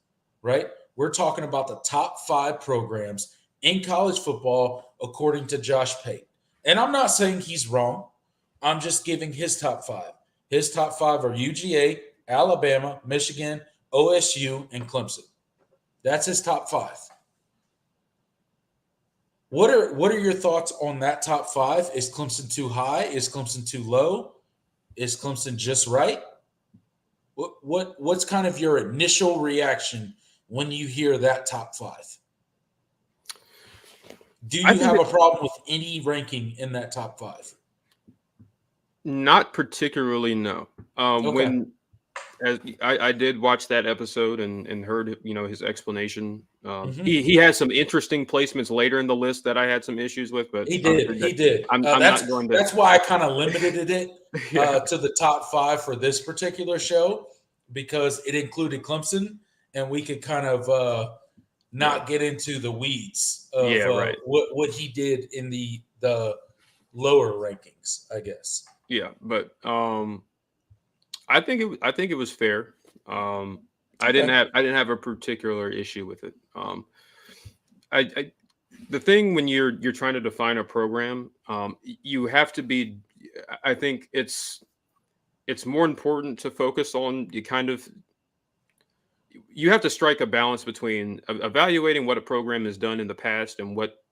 right? We're talking about the top 5 programs in college football according to Josh Pate. And I'm not saying he's wrong. I'm just giving his top 5. His top 5 are UGA, Alabama, Michigan, OSU, and Clemson. That's his top 5. What are your thoughts on that top 5? Is Clemson too high? Is Clemson too low? Is Clemson just right? What's kind of your initial reaction when you hear that top 5? Do you have a problem with any ranking in that top 5? Not particularly, no. Okay. When as I did watch that episode and heard his explanation. He has some interesting placements later in the list that I had some issues with, but he did. I'm not going to. That's why I kind of limited it to the top 5 for this particular show, because it included Clemson, and we could kind of not get into the weeds of right. what he did in the lower rankings, I guess. Yeah, but I think it was fair. I didn't have a particular issue with it. The thing when you're trying to define a program, you have to be. I think it's more important to focus on you have to strike a balance between evaluating what a program has done in the past and what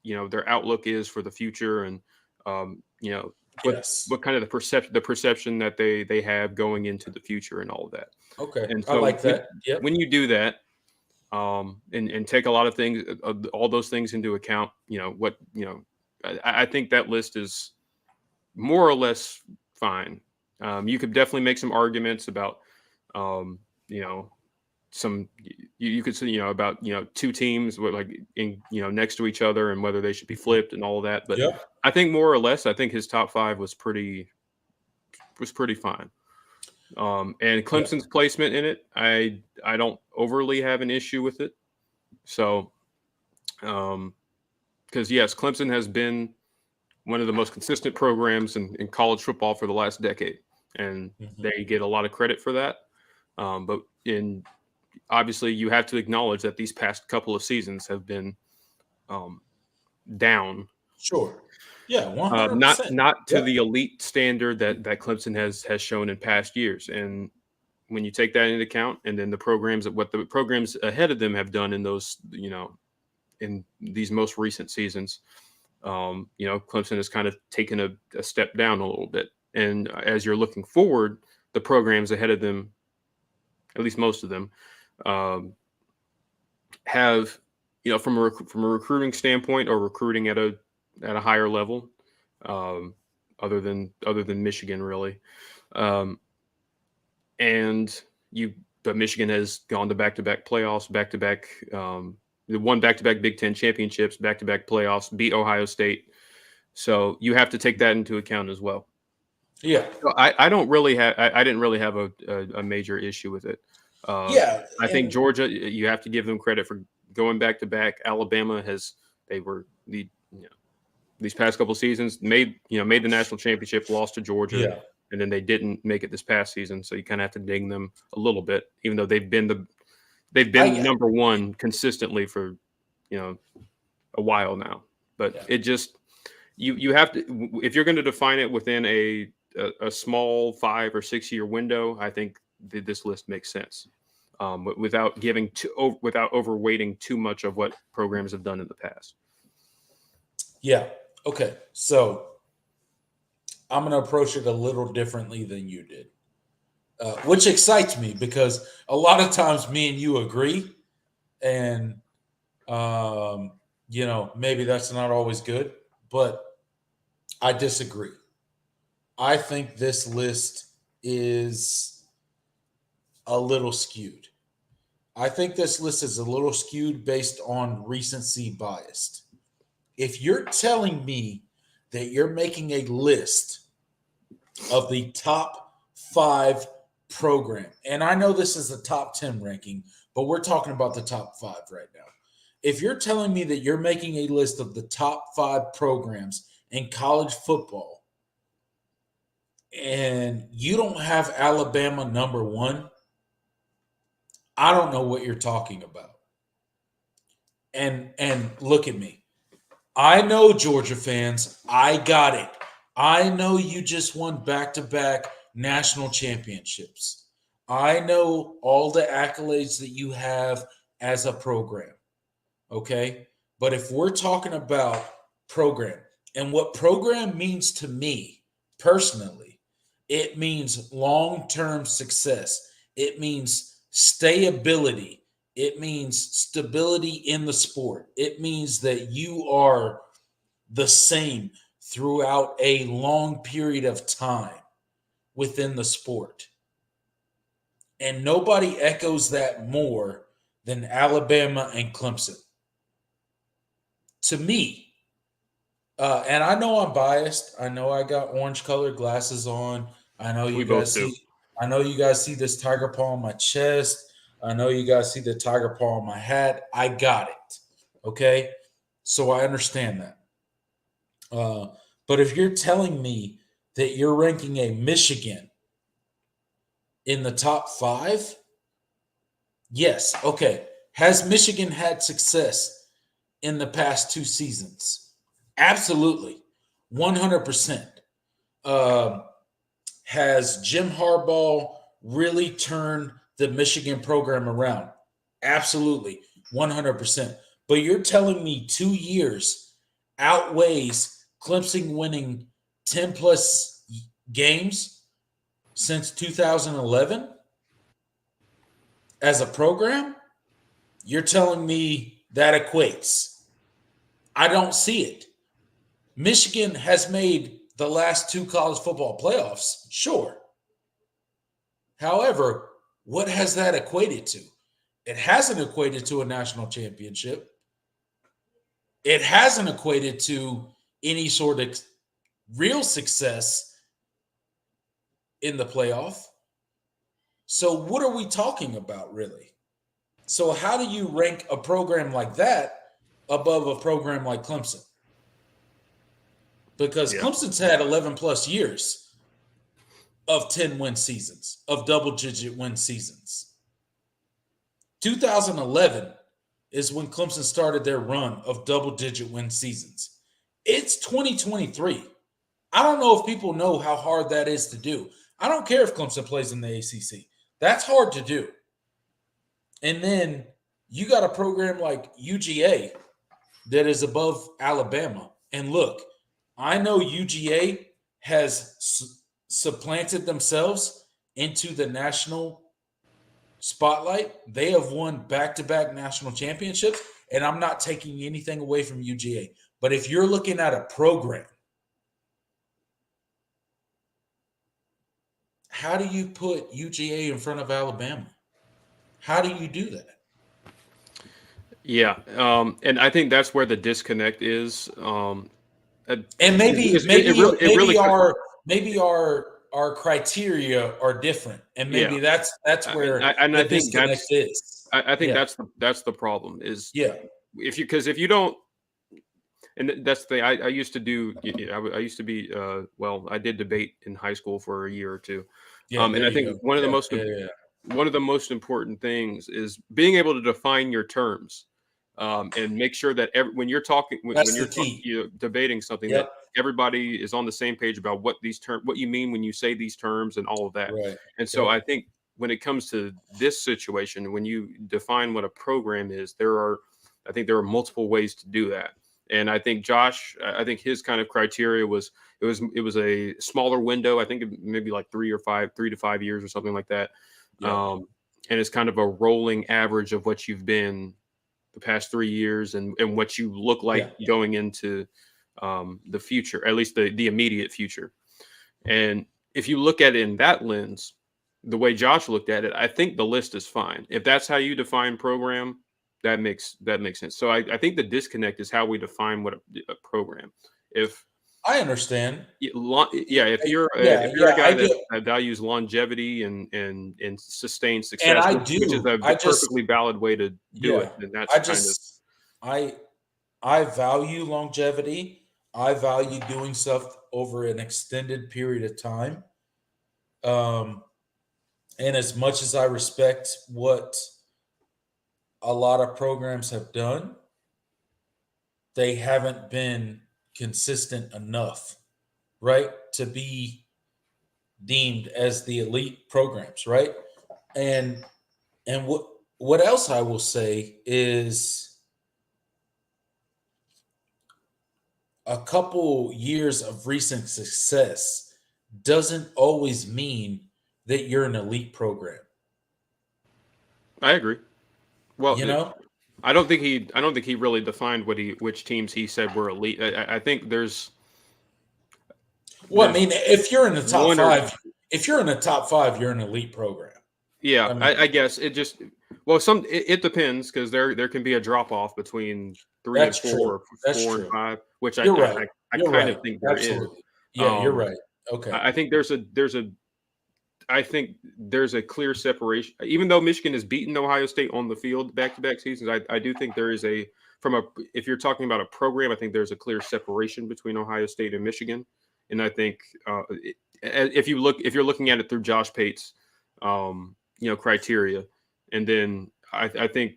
their outlook is for the future, and what kind of the perception that they have going into the future and all of that. Okay, and so I like that. Yep. When you do that, and take a lot of things, all those things into account, I think that list is more or less fine. You could definitely make some arguments about, some you could say about 2 teams with next to each other and whether they should be flipped and all of that. But yep. I think more or less, I think his top 5 was pretty fine. And Clemson's placement in it, I don't overly have an issue with it. So, because yes, Clemson has been one of the most consistent programs in college football for the last decade, and they get a lot of credit for that. But obviously, you have to acknowledge that these past couple of seasons have been down. Sure. Yeah, 100%. Not to the elite standard that Clemson has shown in past years. And when you take that into account, and then what the programs ahead of them have done in those, in these most recent seasons, Clemson has kind of taken a step down a little bit. And as you're looking forward, the programs ahead of them, at least most of them, have, from a recruiting standpoint, or recruiting at a higher level, other than Michigan, really, and But Michigan has gone to back-to-back playoffs, back-to-back won back-to-back Big Ten championships, back-to-back playoffs, beat Ohio State. So you have to take that into account as well. Yeah. So I didn't really have a major issue with it. Yeah. I think Georgia, you have to give them credit for going back to back. Alabama these past couple seasons made the national championship, lost to Georgia, and then they didn't make it this past season. So you kind of have to ding them a little bit, even though they've been number one consistently for a while now. But it just you have to, if you're going to define it within a small 5 or 6 year window, I think this list makes sense. Without overweighting too much of what programs have done in the past. Yeah. Okay. So I'm going to approach it a little differently than you did, which excites me because a lot of times me and you agree, and maybe that's not always good, but I disagree. I think this list is a little skewed. I think this list is a little skewed based on recency bias. If you're telling me that you're making a list of the top 5 program, and I know this is the top 10 ranking, but we're talking about the top 5 right now. If you're telling me that you're making a list of the top 5 programs in college football and you don't have Alabama number 1, I don't know what you're talking about. And look at me. I know, Georgia fans, I got it. I know you just won back-to-back national championships. I know all the accolades that you have as a program. Okay? But if we're talking about program, and what program means to me personally, it means long-term success. It means stability. It means stability in the sport. It means that you are the same throughout a long period of time within the sport. And nobody echoes that more than Alabama and Clemson. To me, and I know I'm biased. I know I got orange-colored glasses on. I know you guys see this tiger paw on my chest. I know you guys see the tiger paw on my hat. I got it. Okay? So I understand that. But if you're telling me that you're ranking a Michigan in the top 5, yes. Okay. Has Michigan had success in the past 2 seasons? Absolutely. 100%. Has Jim Harbaugh really turned the Michigan program around? Absolutely. 100%. But you're telling me 2 years outweighs Clemson winning 10 plus games since 2011 as a program? You're telling me that equates. I don't see it. Michigan has made the last 2 college football playoffs, sure. However, what has that equated to? It hasn't equated to a national championship. It hasn't equated to any sort of real success in the playoff. So what are we talking about, really? So how do you rank a program like that above a program like Clemson? Because Clemson's had 11 plus years of 10-win seasons, of double-digit win seasons. 2011 is when Clemson started their run of double-digit win seasons. It's 2023. I don't know if people know how hard that is to do. I don't care if Clemson plays in the ACC. That's hard to do. And then you got a program like UGA that is above Alabama. And look, I know UGA has supplanted themselves into the national spotlight. They have won back-to-back national championships, and I'm not taking anything away from UGA. But if you're looking at a program, how do you put UGA in front of Alabama? How do you do that? Yeah, and I think that's where the disconnect is. And maybe It maybe really, it really, maybe our criteria are different, and yeah. maybe that's where And I the think disconnect is. I think Yeah, that's the problem is yeah, if you don't, and that's the thing. I used to do. I used to be. Well, I did debate in high school for a year or two, yeah. There and I you think go. Yeah, yeah, yeah. one of the most important things is being able to define your terms, and make sure that when you're talking That's the key. you're debating something, that Yep. everybody is on the same page about what you mean when you say these terms and all of that. Right. And so I Yep. think when it comes to this situation, when you define what a program is, I think there are multiple ways to do that. And I think I think his kind of criteria was it was a smaller window. I think maybe like 3 to 5 years or something like that. Yep. And it's kind of a rolling average of what you've been the past 3 years and what you look like Yeah. going into the future, at least the immediate future. And if you look at it in that lens, the way Josh looked at it, I think the list is fine. If that's how you define program, that makes sense. So I think the disconnect is how we define what a program. If I understand. yeah, Yeah, if you're a yeah. guy I do, that values longevity and sustained and success, I which is do. a I just, perfectly valid way to do it, yeah. then that's I kind of just, I I value longevity. I value doing stuff over an extended period of time. Um, and as much as I respect what a lot of programs have done, they haven't been consistent enough, right, to be deemed as the elite programs, right? And what else I will say is a couple years of recent success doesn't always mean that you're an elite program. I agree. Well, You know, I don't think he really defined which teams he said were elite. I think well, I there's mean, if you're in the top one or five, if you're in the top five, you're an elite program. yeah, I mean, I guess it just well it depends because there can be a drop off between 3 and that's 4 true. or That's 4 and true. 5, which You're right. I You're kind of right. think there is. Absolutely. Yeah, you're Um, right. Okay. I think I think there's a clear separation. Even though Michigan has beaten Ohio State on the field back-to-back seasons, I do think there is if you're talking about a program, I think there's a clear separation between Ohio State and Michigan. And I think if you're looking at it through Josh Pate's, criteria, and then I think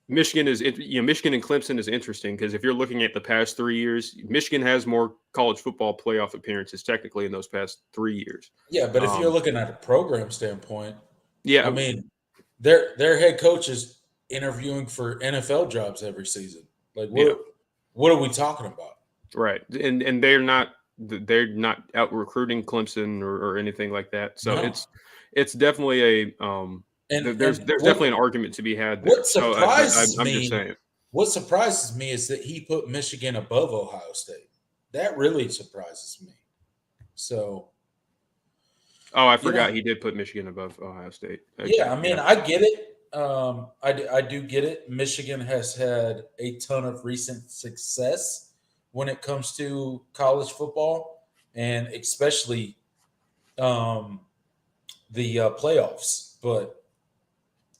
Michigan and Clemson is interesting because if you're looking at the past 3 years, Michigan has more college football playoff appearances technically in those past 3 years. Yeah, but if you're Um, looking at a program standpoint, I yeah, mean, their head coach is interviewing for NFL jobs every season. Like yeah, what are we talking about? right. And they're not out recruiting Clemson or anything like that. So No. it's definitely there's And definitely an argument to be had there. what So surprises I'm just me saying. what surprises me is that he put Michigan above Ohio State. That really surprises me. So, Oh, I you know, forgot he did put Michigan above Ohio State. yeah, Okay, I yeah, mean, I get it. I do get it. Michigan has had a ton of recent success when it comes to college football, and especially um, the playoffs. But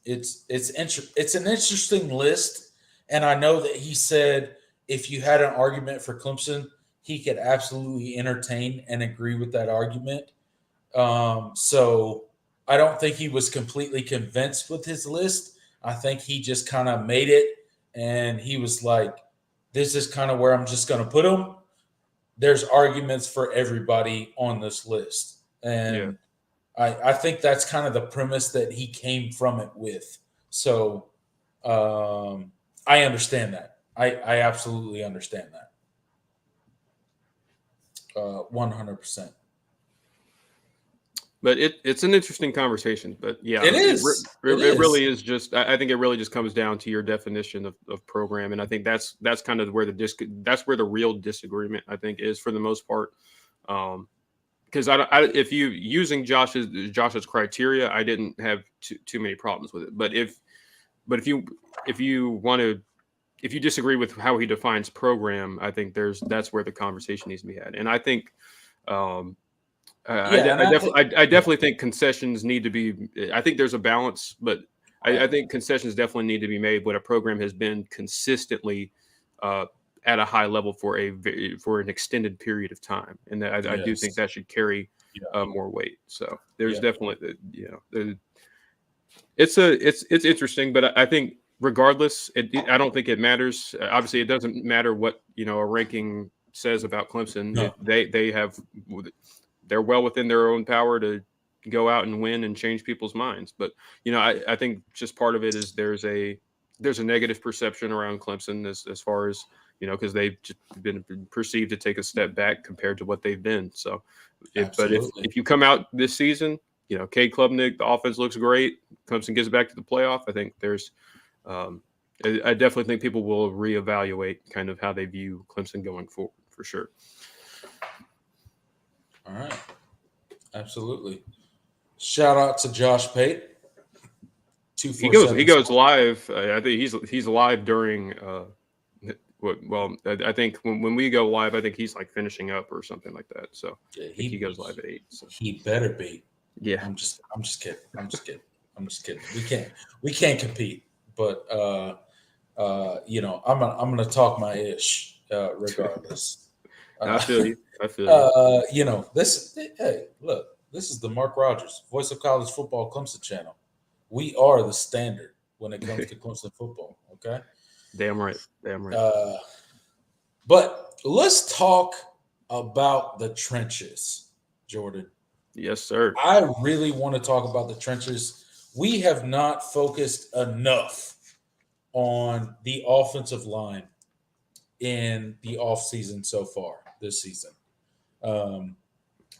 it's an interesting list, and I know that he said if you had an argument for Clemson, he could absolutely entertain and agree with that argument. So I don't think he was completely convinced with his list. I think he just kind of made it, and he was like, "This is kind of where I'm just going to put him." There's arguments for everybody on this list, yeah. and I think that's kind of the premise that he came from it with. So I understand that. I absolutely understand that. 100%. But it's an interesting conversation. But yeah, It is. It it is. really is just. I think it really just comes down to your definition of program, and I think that's kind of where that's where the real disagreement I think is for the most part. Um, because if you using Josh's criteria, I didn't have too many problems with it. But if you disagree with how he defines program, I think that's where the conversation needs to be had. And I think I definitely think concessions need to be. I think there's a balance, but I think concessions definitely need to be made when a program has been consistently at a high level for an extended period of time, and I do think that should carry more weight. So there's definitely it's interesting, but I think regardless, I don't think it matters. Obviously, it doesn't matter what a ranking says about Clemson. No. They're well within their own power to go out and win and change people's minds. But I think just part of it is there's a negative perception around Clemson as far as because they've just been perceived to take a step back compared to what they've been. So, if you come out this season, Cade Klubnik, the offense looks great. Clemson gets back to the playoff. I think there's, I definitely think people will reevaluate kind of how they view Clemson going forward for sure. All right, absolutely. Shout out to Josh Pate. He goes live. I think he's live during. I think when we go live, I think he's like finishing up or something like that. So he goes live at 8. So. He better be. Yeah. I'm just kidding. We can't compete. But I'm gonna talk my ish regardless. I feel you. This is the Mark Rogers, Voice of College Football Clemson channel. We are the standard when it comes to Clemson football. Okay. Damn right. But let's talk about the trenches, Jordan. Yes, sir. I really want to talk about the trenches. We have not focused enough on the offensive line in the offseason so far this season.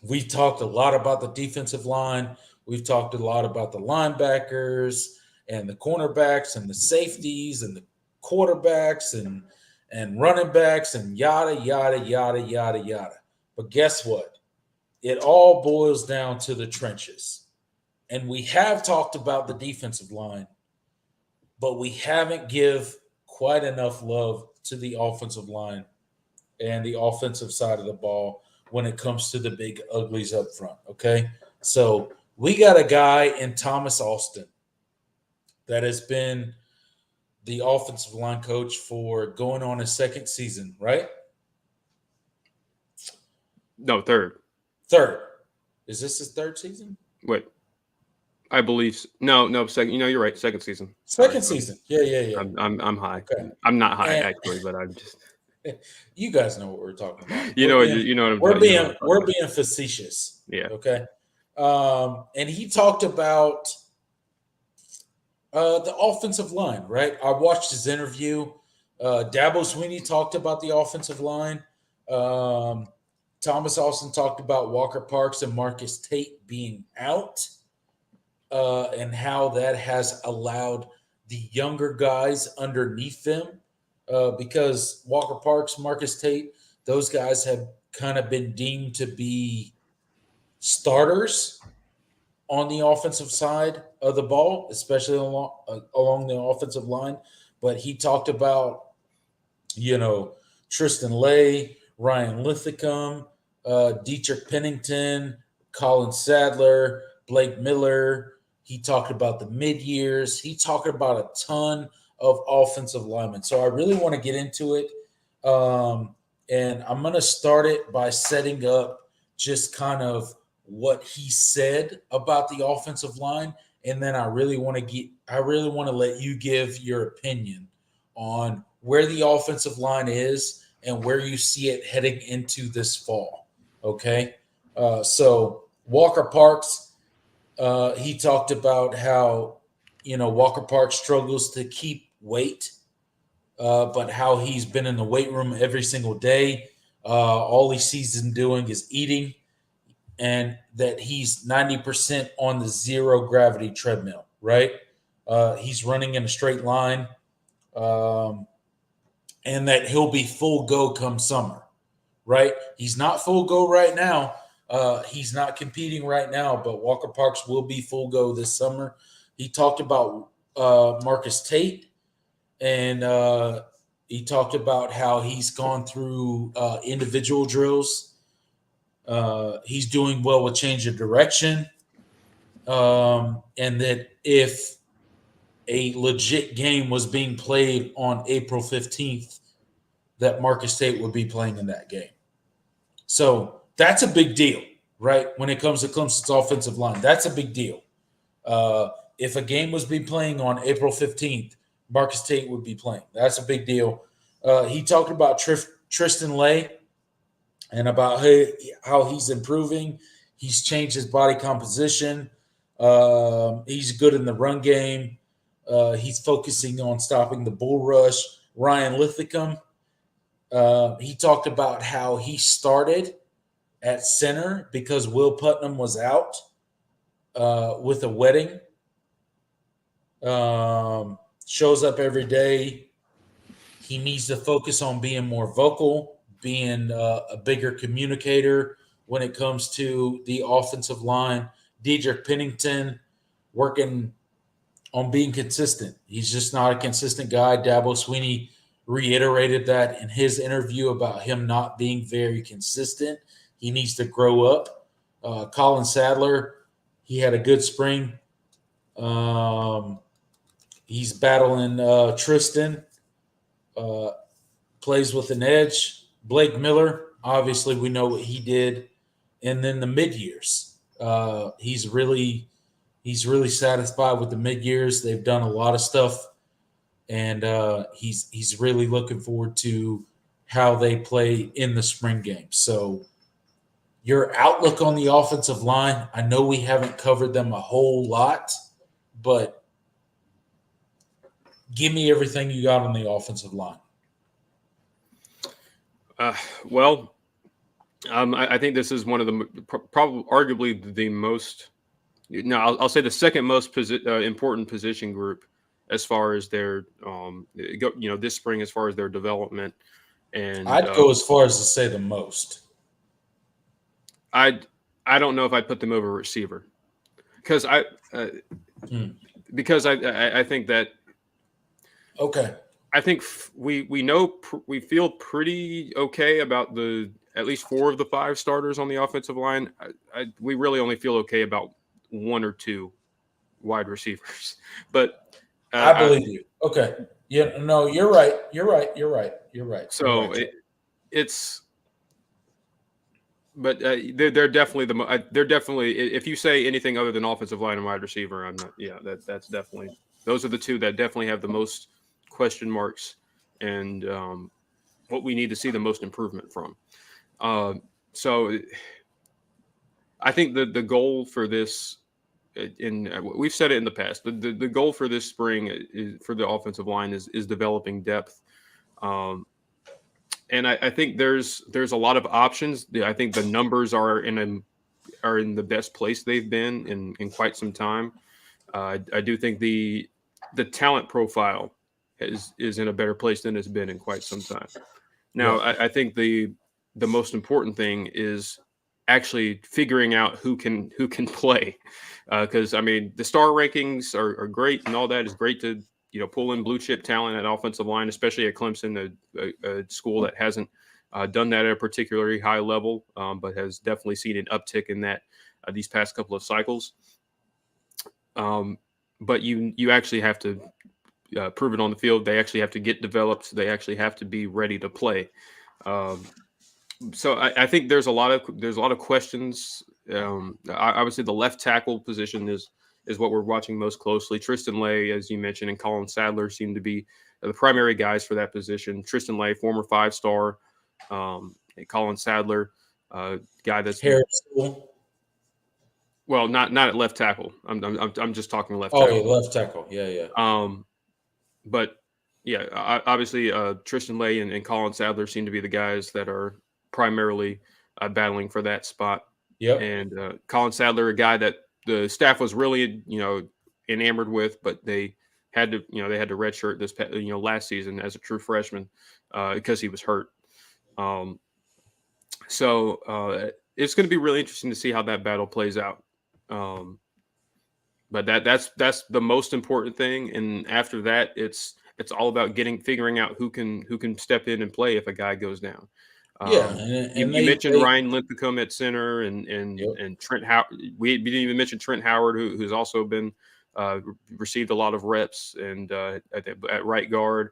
We've talked a lot about the defensive line. We've talked a lot about the linebackers and the cornerbacks and the safeties and the quarterbacks and running backs and yada, yada, yada, yada, yada. But guess what? It all boils down to the trenches. And we have talked about the defensive line, but we haven't give quite enough love to the offensive line and the offensive side of the ball when it comes to the big uglies up front, okay? So we got a guy in Thomas Austin that has been the offensive line coach for going on his second season, right? No, third. Third. Is this his third season? Wait. I believe so. No, second. You're right. Second season. Second season. Yeah. I'm high. Okay. I'm not high actually, but I'm just. You guys know what we're talking about. We're being facetious. Yeah. Okay. And he talked about the offensive line, right? I watched his interview. Dabo Swinney talked about the offensive line. Thomas Austin talked about Walker Parks and Marcus Tate being out. And how that has allowed the younger guys underneath them, because Walker Parks, Marcus Tate, those guys have kind of been deemed to be starters on the offensive side of the ball, especially along the offensive line. But he talked about, Tristan Lay, Ryan Lithicum, Dietrich Pennington, Colin Sadler, Blake Miller. He talked about the mid-years. He talked about a ton of offensive linemen. So I really want to get into it. And I'm going to start it by setting up just kind of what he said about the offensive line. And then I really want to let you give your opinion on where the offensive line is and where you see it heading into this fall. Okay. So Walker Parks, he talked about how, Walker Parks struggles to keep weight, but how he's been in the weight room every single day. All he sees him doing is eating, and that he's 90% on the zero gravity treadmill, right? He's running in a straight line, and that he'll be full go come summer, right? He's not full go right now, He's not competing right now, but Walker Parks will be full go this summer. He talked about Marcus Tate, and he talked about how he's gone through individual drills. He's doing well with change of direction, and that if a legit game was being played on April 15th, that Marcus Tate would be playing in that game. So that's a big deal, right? When it comes to Clemson's offensive line, that's a big deal. If a game was being playing on April 15th, Marcus Tate would be playing. That's a big deal. He talked about Tristan Lay and about how he's improving. He's changed his body composition. He's good in the run game. He's focusing on stopping the bull rush. Ryan Lithicum, he talked about how he started at center because Will Putnam was out with a wedding. Shows up every day. He needs to focus on being more vocal, being a bigger communicator when it comes to the offensive line. Dedrick Pennington working on being consistent. He's just not a consistent guy. Dabo Swinney reiterated that in his interview about him not being very consistent. He needs to grow up. Colin Sadler, he had a good spring. He's battling Tristan, plays with an edge. Blake Miller, obviously we know what he did. And then the mid-years. He's really satisfied with the mid-years. They've done a lot of stuff, and he's really looking forward to how they play in the spring game. So your outlook on the offensive line, I know we haven't covered them a whole lot, but give me everything you got on the offensive line. I think this is one of the probably arguably the most. No, I'll say the second most important position group as far as their this spring as far as their development. And I'd go as far as to say the most. I don't know if I'd put them over receiver because I think that. Okay. I think we feel pretty okay about at least 4 of the 5 starters on the offensive line. We really only feel okay about 1 or 2 wide receivers, but I believe you. Okay. Yeah. No, you're right. You're right. So it's. But they're definitely they're definitely. If you say anything other than offensive line and wide receiver, I'm not. Yeah, that's definitely. Those are the 2 that definitely have the most question marks and what we need to see the most improvement from. So I think the goal for this, we've said it in the past, the goal for this spring for the offensive line is developing depth. And I think there's a lot of options. I think the numbers are in the best place they've been in quite some time. I do think the talent profile is in a better place than it's been in quite some time. Now, yeah. I think the most important thing is actually figuring out who can play, because I mean the star rankings are great and all that is great to pull in blue chip talent at offensive line, especially at Clemson, a school that hasn't done that at a particularly high level, but has definitely seen an uptick in that these past couple of cycles. But you actually have to prove it on the field. They actually have to get developed. They actually have to be ready to play. So I think there's a lot of questions. I would say the left tackle position is what we're watching most closely. Tristan Lay, as you mentioned, and Colin Sadler seem to be the primary guys for that position. Tristan Lay, former 5-star. Colin Sadler, guy that's well, not at left tackle. I'm just talking left tackle. Oh, yeah, left tackle. Yeah. But yeah, obviously Tristan Lay and Colin Sadler seem to be the guys that are primarily battling for that spot. Yep. And Colin Sadler, a guy that the staff was really enamored with, but they had to redshirt this last season as a true freshman because he was hurt. So it's going to be really interesting to see how that battle plays out. But that's the most important thing. And after that, it's all about figuring out who can step in and play if a guy goes down. Yeah, You mentioned Ryan Linthicum at center and Trent Howard. We didn't even mention Trent Howard, who's also been received a lot of reps and at right guard.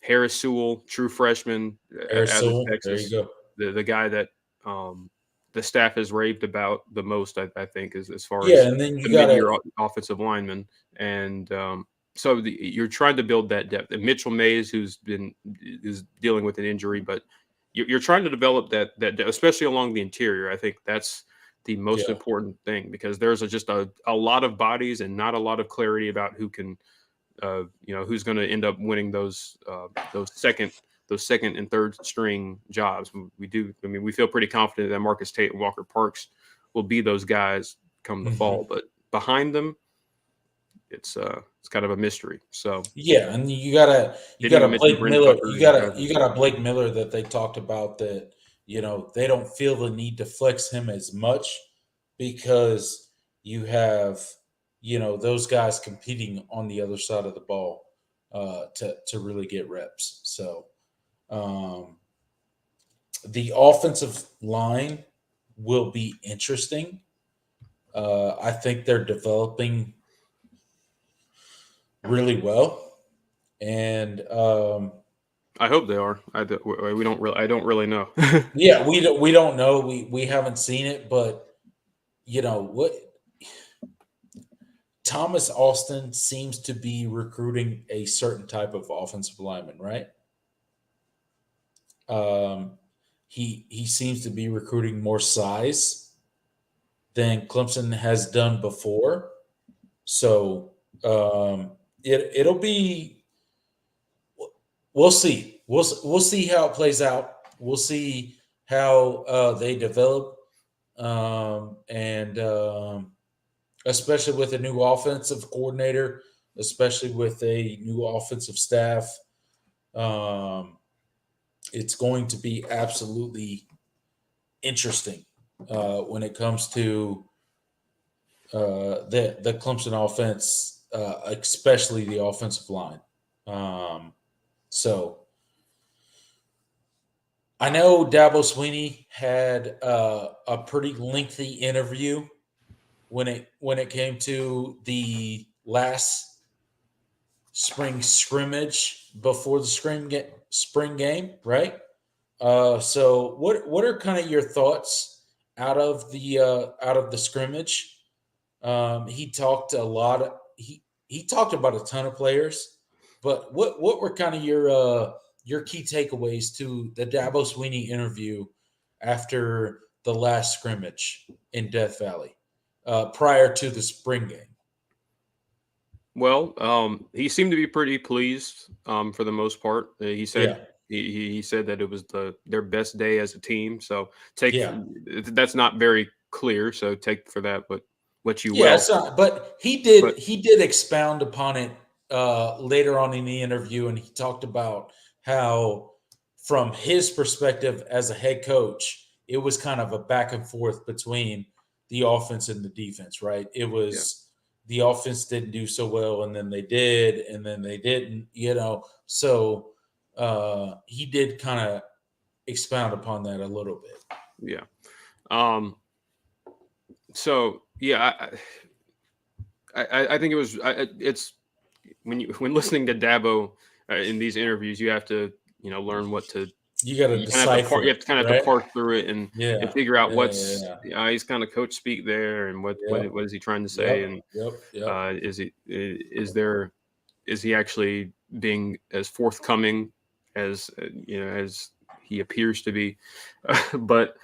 Harris Sewell, true freshman out of Texas. There you go. The guy that the staff has raved about the most, I think, as far as and then the mid-year offensive lineman. And so you're trying to build that depth. And Mitchell Mays, who's dealing with an injury, but you're trying to develop that depth, especially along the interior. I think that's the most important thing, because there's just a lot of bodies and not a lot of clarity about who can, who's going to end up winning those second and third string jobs. We feel pretty confident that Marcus Tate and Walker Parks will be those guys come the fall, but behind them, it's kind of a mystery. So and you got a Blake Miller. You got a Blake Miller that they talked about that, they don't feel the need to flex him as much because you have, those guys competing on the other side of the ball to really get reps. So the offensive line will be interesting. I think they're developing really well, and I hope they are. I don't really know. we don't know. We haven't seen it, but what Thomas Austin seems to be recruiting a certain type of offensive lineman, right? He seems to be recruiting more size than Clemson has done before. So it'll be. We'll see. We'll see how it plays out. We'll see how they develop, and especially with a new offensive coordinator, especially with a new offensive staff. It's going to be absolutely interesting when it comes to the Clemson offense, especially the offensive line. So I know Dabo Swinney had a pretty lengthy interview when it came to the last spring scrimmage before the spring game, right? So what are kind of your thoughts out of the scrimmage? He talked a lot. He talked about a ton of players, but what were kind of your key takeaways to the Dabo Swinney interview after the last scrimmage in Death Valley prior to the spring game? Well, he seemed to be pretty pleased for the most part. He said he said that it was their best day as a team. So that's not very clear. So take for that what you will. Yeah, it's not, but he did expound upon it later on in the interview, and he talked about how, from his perspective as a head coach, it was kind of a back and forth between the offense and the defense, right? It was the offense didn't do so well, and then they did, and then they didn't, So he did kind of expound upon that a little bit. Yeah. So yeah, I think it was. It's when listening to Dabo in these interviews, you have to learn what to. You got to decipher. You have to kind of have to parse through it and figure out what's he's kind of coach speak there, and what is he trying to say, and is he actually being as forthcoming as as he appears to be, but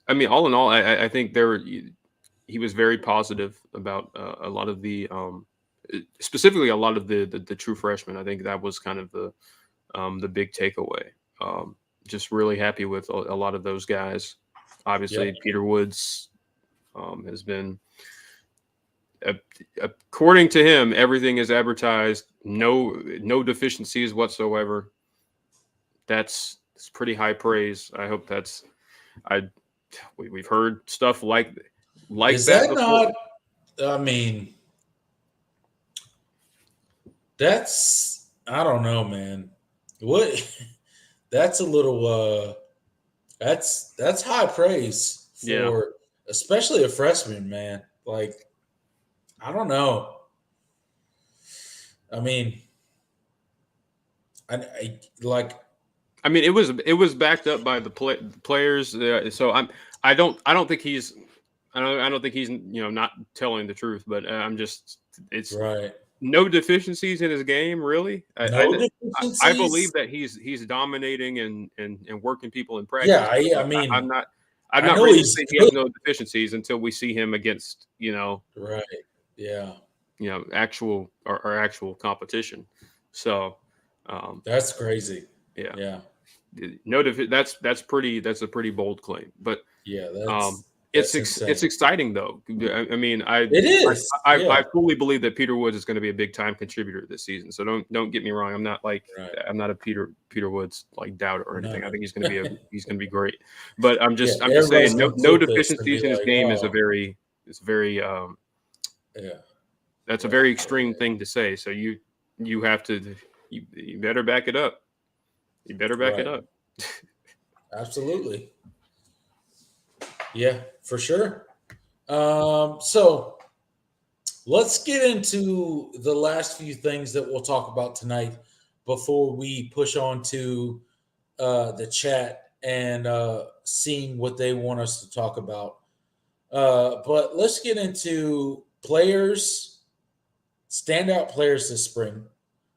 I mean, all in all, I think he was very positive about a lot of the specifically a lot of the true freshmen. I think that was kind of the big takeaway. Just really happy with a lot of those guys. Obviously, Peter Woods has been, according to him, everything is advertised. No deficiencies whatsoever. That's pretty high praise. I hope that's we've heard stuff like Is that that before. not? I mean, that's I don't know, man. What? That's a little. That's high praise Yeah. for especially a freshman, man. Like I don't know. I mean, I like I mean, it was backed up by the players. So I don't think he's I don't think he's not telling the truth, but I'm just it's right. no deficiencies in his game really. No I believe deficiencies. that he's dominating and working people in Yeah, practice. I mean, I'm I not know ready to he's say he has good. no deficiencies until we see him against Right. Yeah. actual or actual competition. So That's crazy. yeah. Yeah. No, that's that's a pretty bold claim, but Yeah, um, that's insane. it's exciting though. I mean, It is. I Yeah. fully believe that Peter Woods is going to be a big time contributor this season. So don't get me wrong. Right. I'm not a Peter Woods like doubter or anything. I No. think he's going to be great. But Yeah, I'm just everybody's saying gonna no flip this and be deficiencies in his like, game is oh, it's very yeah, that's a yeah, very extreme thing to say. So you have to you better back it up. You better back it right. up. Absolutely. Yeah, for sure. So let's get into the last few things that we'll talk about tonight before we push on to the chat and seeing what they want us to talk about. But let's get into players, standout players this spring.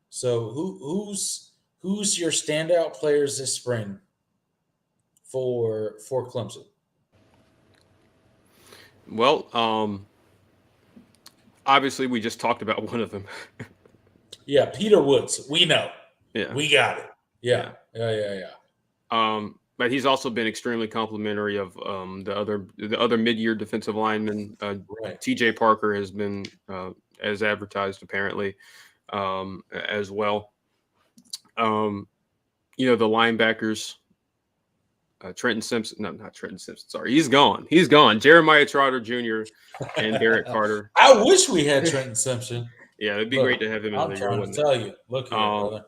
So who's your standout players this spring for Clemson? Well, obviously we just talked about one of them. Yeah, Peter Woods. We know. Yeah. We got it. Yeah. Yeah. Yeah. But he's also been extremely complimentary of the other mid-year defensive lineman. Right. TJ Parker has been as advertised apparently as well. The linebackers, Trenton Simpson. No, not Trenton Simpson. Sorry, he's gone. He's gone. Jeremiah Trotter Jr. and Derek Carter. I wish we had Trenton Simpson. Yeah, it'd be Look, great to have him I'm another year, trying to wouldn't it? tell you. Look here, brother.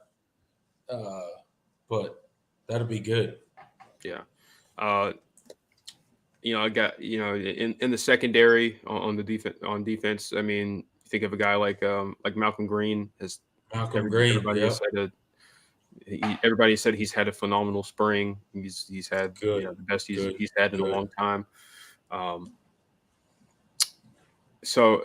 But that'd be good. Yeah. I got in the secondary on the defense. I mean, think of a guy like Malcolm Green. Malcolm Green. Yeah. Everybody said he's had a phenomenal spring. He's had Good. the best Good. he's had in a Good. long time. So,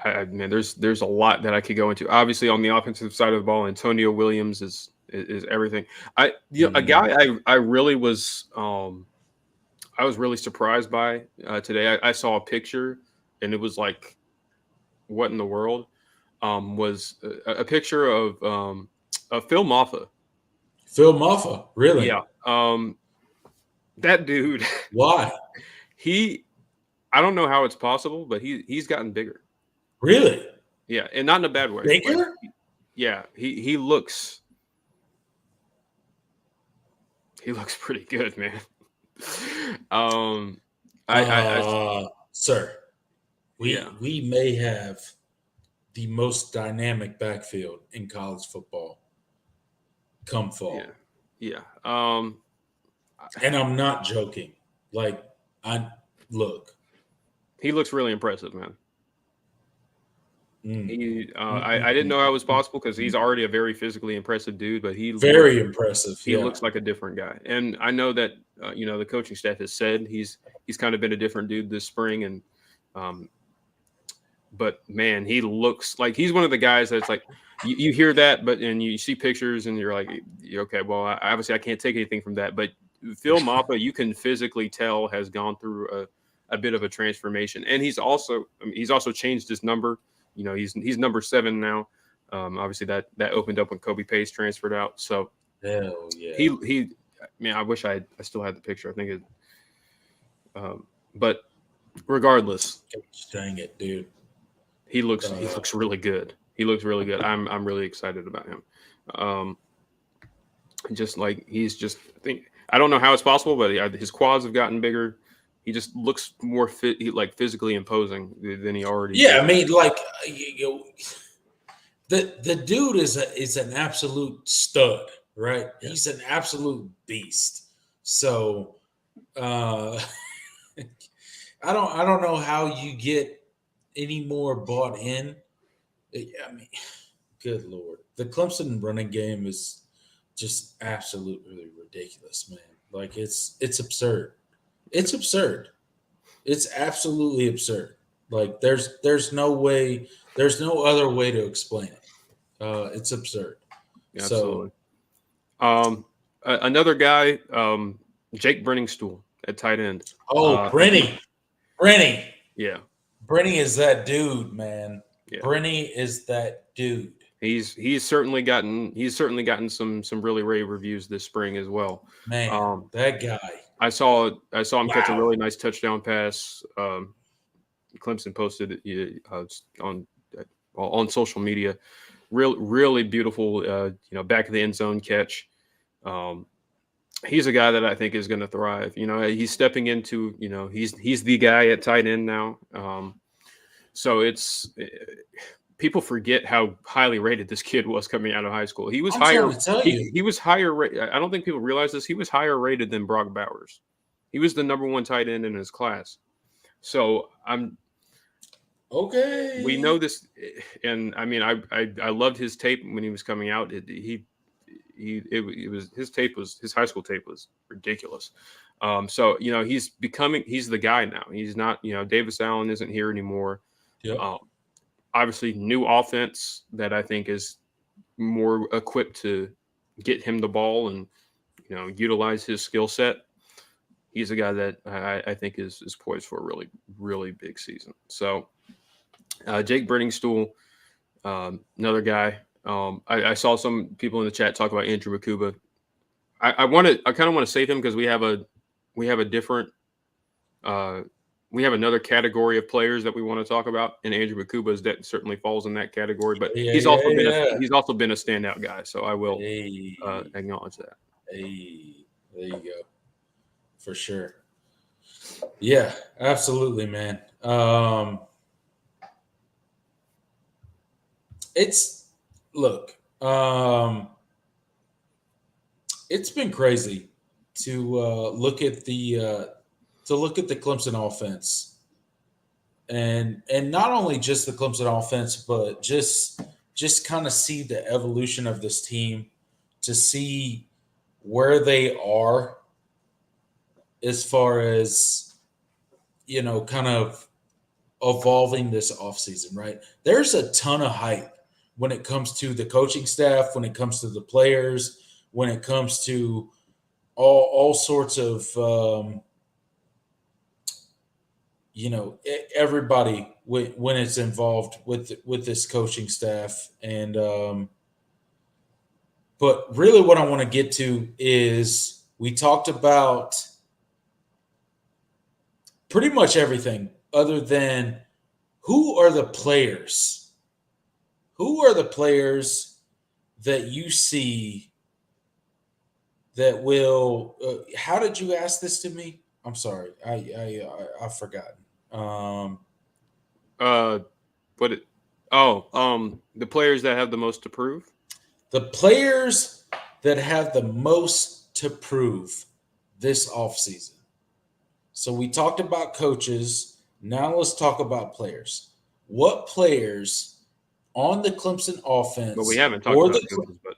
man, there's a lot that I could go into. Obviously, on the offensive side of the ball, Antonio Williams is everything. A guy I really was I was really surprised by today. I saw a picture, and it was like, what in the world? Was a picture of Phil Maffa. Phil Maffa, really? Yeah. That dude. Why? I don't know how it's possible, but he's gotten bigger. Really? Yeah, and not in a bad way. Bigger? Yeah, he looks pretty good, man. Sir, Yeah. we may have the most dynamic backfield in college football come fall. Yeah. And I'm not joking. Like, look. He looks really impressive, man. I didn't know how it was possible because he's already a very physically impressive dude, but very impressive. He looks like a different guy, and I know that the coaching staff has said he's kind of been a different dude this spring, and but man, he looks like he's one of the guys that's like you hear that, and you see pictures, and you're like, okay, well, obviously I can't take anything from that, but Phil Maffa, you can physically tell has gone through a bit of a transformation, and he's also changed his number. He's number 7 now. Obviously that opened up when Kobe Pace transferred out. So hell yeah. He man, I wish I still had the picture. I think it. But regardless, dang it, dude. He looks really good. He looks really good. I'm really excited about him. Just like I think I don't know how it's possible, but his quads have gotten bigger. He just looks more physically imposing than he already Yeah, did. I mean, like the dude is an absolute stud, right? Yeah. He's an absolute beast. So I don't know how you get any more bought in. I mean, good Lord. The Clemson running game is just absolutely ridiculous, man. Like it's absurd. It's absurd. It's absolutely absurd. Like there's no way, there's no other way to explain it. It's absurd. Absolutely. So Another guy, Jake Brenningstool at tight end. Brenny. Yeah. Brenny is that dude, man. Yeah. Brenny is that dude. He's certainly gotten some really rave reviews this spring as well. Man, that guy. I saw him catch a really nice touchdown pass. Clemson posted it on social media. Really beautiful, back of the end zone catch. He's a guy that I think is going to thrive. He's stepping into, he's the guy at tight end now. So it's people forget how highly rated this kid was coming out of high school. He was higher. He was higher. I don't think people realize this. He was higher rated than Brock Bowers. He was the number one tight end in his class. So okay. We know this, and I mean, I loved his tape when he was coming out. His high school tape was ridiculous. So he's the guy now. He's not, Davis Allen isn't here anymore. Yeah. Obviously new offense that I think is more equipped to get him the ball and, utilize his skill set. He's a guy that I think is poised for a really, really big season. So Jake Brenningstool, another guy. I saw some people in the chat talk about Andrew Makuba. I kind of want to save him because we have a different, we have another category of players that we want to talk about, and Andrew Makuba certainly falls in that category. But he's also been a standout guy, so I will acknowledge that. Hey, there you go, for sure. Yeah, absolutely, man. It's been crazy to look at the Clemson offense, and not only just the Clemson offense, but just kind of see the evolution of this team, to see where they are as far as kind of evolving this offseason, right? There's a ton of hype when it comes to the coaching staff, when it comes to the players, when it comes to all sorts of everybody when it's involved with this coaching staff. And but really what I want to get to is we talked about pretty much everything other than who are the players that you see that will how did you ask this to me? I'm sorry. I've forgotten. The players that have the most to prove? The players that have the most to prove this offseason. So we talked about coaches. Now let's talk about players. What players on the Clemson offense? But we haven't talked about coaches, but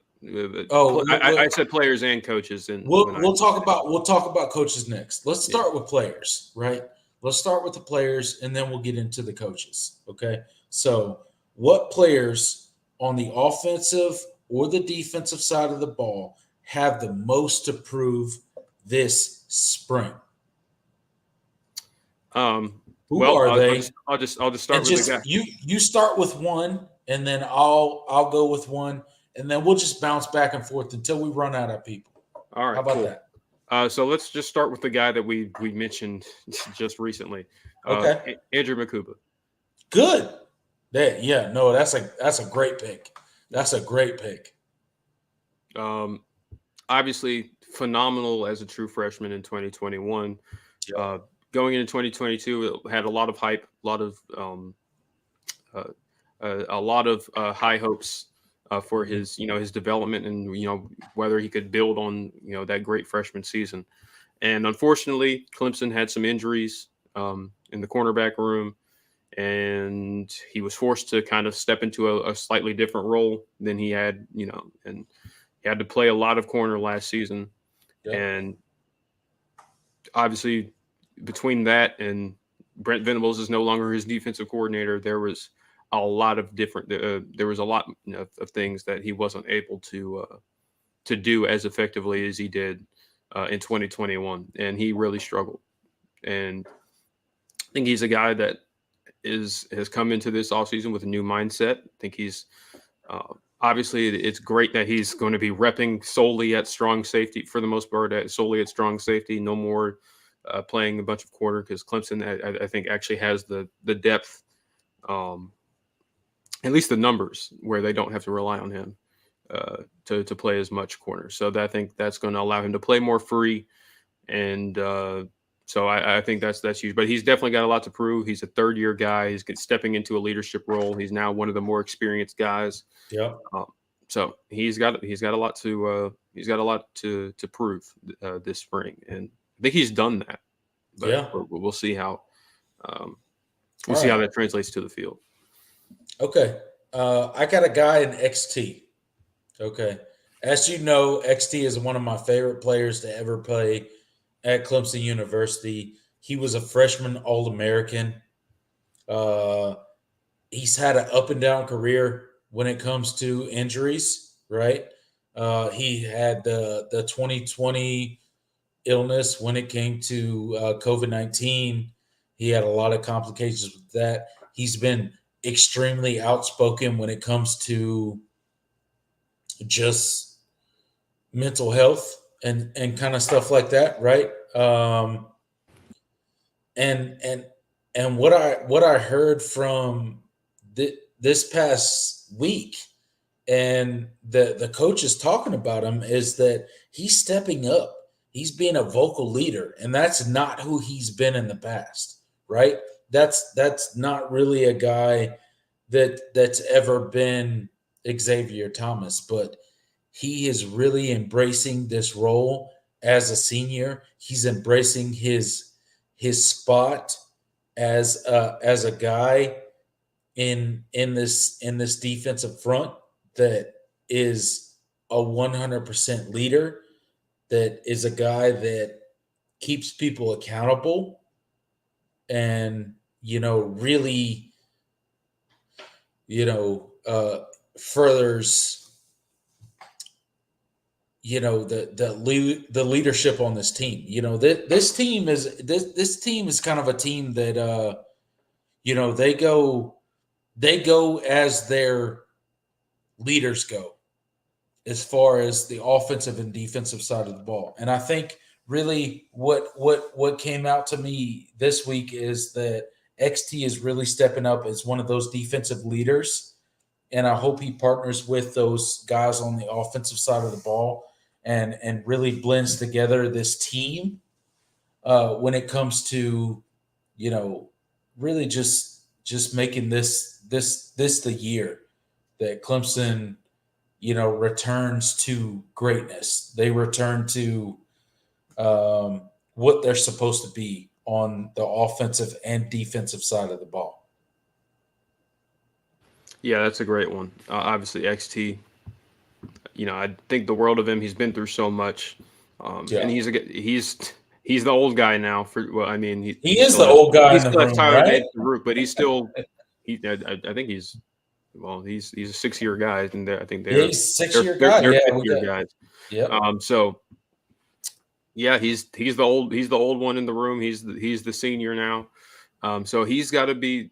I said players and coaches, and we'll talk about coaches next. Let's start with players, right? Let's start with the players, and then we'll get into the coaches. Okay. So, what players on the offensive or the defensive side of the ball have the most to prove this spring? Who are they? I'll just start with the guy. You start with one, and then I'll go with one, and then we'll just bounce back and forth until we run out of people. All right. How about that? So let's just start with the guy that we mentioned just recently. Okay. Andrew Makuba. Good. That's a great pick. That's a great pick. Obviously phenomenal as a true freshman in 2021. Yep. Going into 2022, it had a lot of hype, uh, a lot of high hopes for his his development, and whether he could build on that great freshman season. And unfortunately, Clemson had some injuries in the cornerback room, and he was forced to kind of step into a slightly different role than he had, and he had to play a lot of corner last season. Yep. And obviously, between that and Brent Venables is no longer his defensive coordinator, there was a lot of different. There was a lot of things that he wasn't able to do as effectively as he did in 2021, and he really struggled. And I think he's a guy that has come into this offseason with a new mindset. I think he's obviously it's great that he's going to be repping solely at strong safety for the most part, solely at strong safety. No more playing a bunch of corner, because Clemson, I think, actually has the depth, at least the numbers, where they don't have to rely on him to play as much corner. So I think that's going to allow him to play more free, and so I think that's huge. But he's definitely got a lot to prove. He's a third-year guy. He's stepping into a leadership role. He's now one of the more experienced guys. Yeah. So he's got a lot to prove this spring, and I think he's done that. But Yeah. we'll see how see how that translates to the field. Okay. I got a guy in XT. Okay. As you know, XT is one of my favorite players to ever play at Clemson University. He was a freshman All-American. He's had an up and down career when it comes to injuries, right? He had the 2020 illness when it came to COVID-19. He had a lot of complications with that. He's been extremely outspoken when it comes to just mental health and kind of stuff like that, right? And what I heard from this past week, and the coach is talking about him, is that he's stepping up. He's being a vocal leader, and that's not who he's been in the past, right? That's not really a guy that's ever been Xavier Thomas, but he is really embracing this role as a senior. He's embracing his spot as a guy in this defensive front that is a 100% leader, that is a guy that keeps people accountable, and really furthers the leadership on this team. This team is kind of a team that they go as their leaders go, as far as the offensive and defensive side of the ball. And I think really what came out to me this week is that XT is really stepping up as one of those defensive leaders. And I hope he partners with those guys on the offensive side of the ball and really blends together this team when it comes to, really just making this the year that Clemson, returns to greatness. They return to what they're supposed to be on the offensive and defensive side of the ball. Yeah, that's a great one. Obviously, XT. I think the world of him. He's been through so much, and he's the old guy now. He is the old guy He's in the still room, Tyler right? Farouk, but he's still. I think he's a 6-year guy, and I think He's 6-year guy. They're Yeah, 5-year guys. Yeah. So yeah, he's the old one in the room. He's the senior now. So he's definitely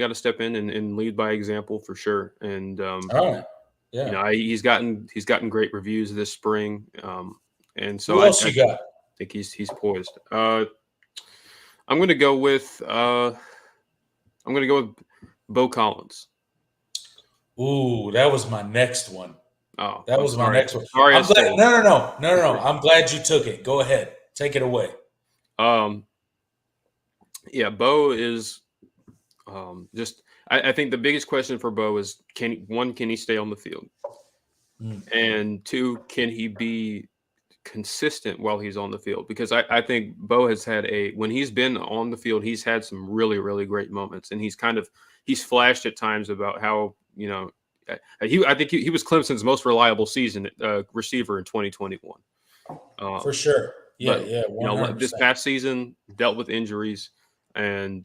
got to step in and lead by example for sure. And All right. Yeah. he's gotten great reviews this spring. And so Who else you got? I think he's poised. I'm going to go with Bo Collins. Ooh, that was my next one. Oh, That I'm was my sorry. next one. Sorry, I I'm glad. stole. No. I'm glad you took it. Go ahead. Take it away. Yeah, Bo is just. I think the biggest question for Bo is can he stay on the field, and two, can he be consistent while he's on the field? Because I think Bo has had when he's been on the field, he's had some really, really great moments, and he's flashed at times about how I think he was Clemson's most reliable season receiver in 2021. For sure. Yeah, But 100%. this past season dealt with injuries, and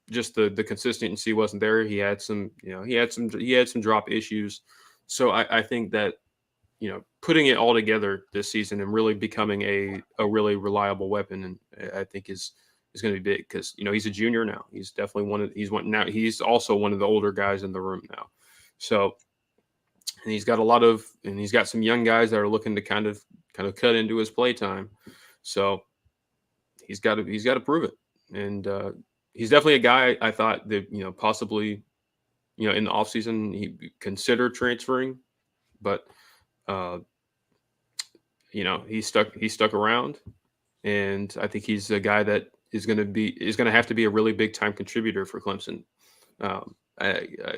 just the consistency wasn't there. He had some drop issues. So I think that putting it all together this season and really becoming a really reliable weapon, and I think is going to be big because he's a junior now. He's definitely he's also one of the older guys in the room now. So, and he's got some young guys that are looking to kind of cut into his play time. So he's got to prove it, and he's definitely a guy I thought that possibly in the offseason he considered transferring, but he stuck around, and I think he's a guy that is going to have to be a really big time contributor for Clemson,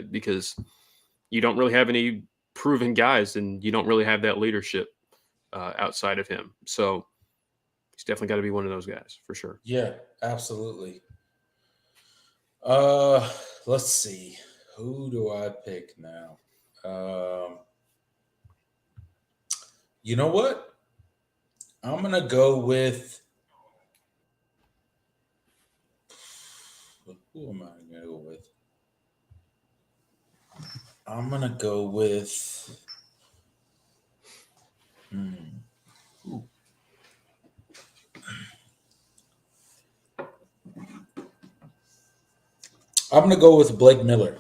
because you don't really have any proven guys, and you don't really have that leadership outside of him. So he's definitely got to be one of those guys for sure. Yeah, absolutely. Let's see. Who do I pick now? You know what? I'm going to go with. Who am I going to go with? I'm going to go with. I'm going to go with Blake Miller.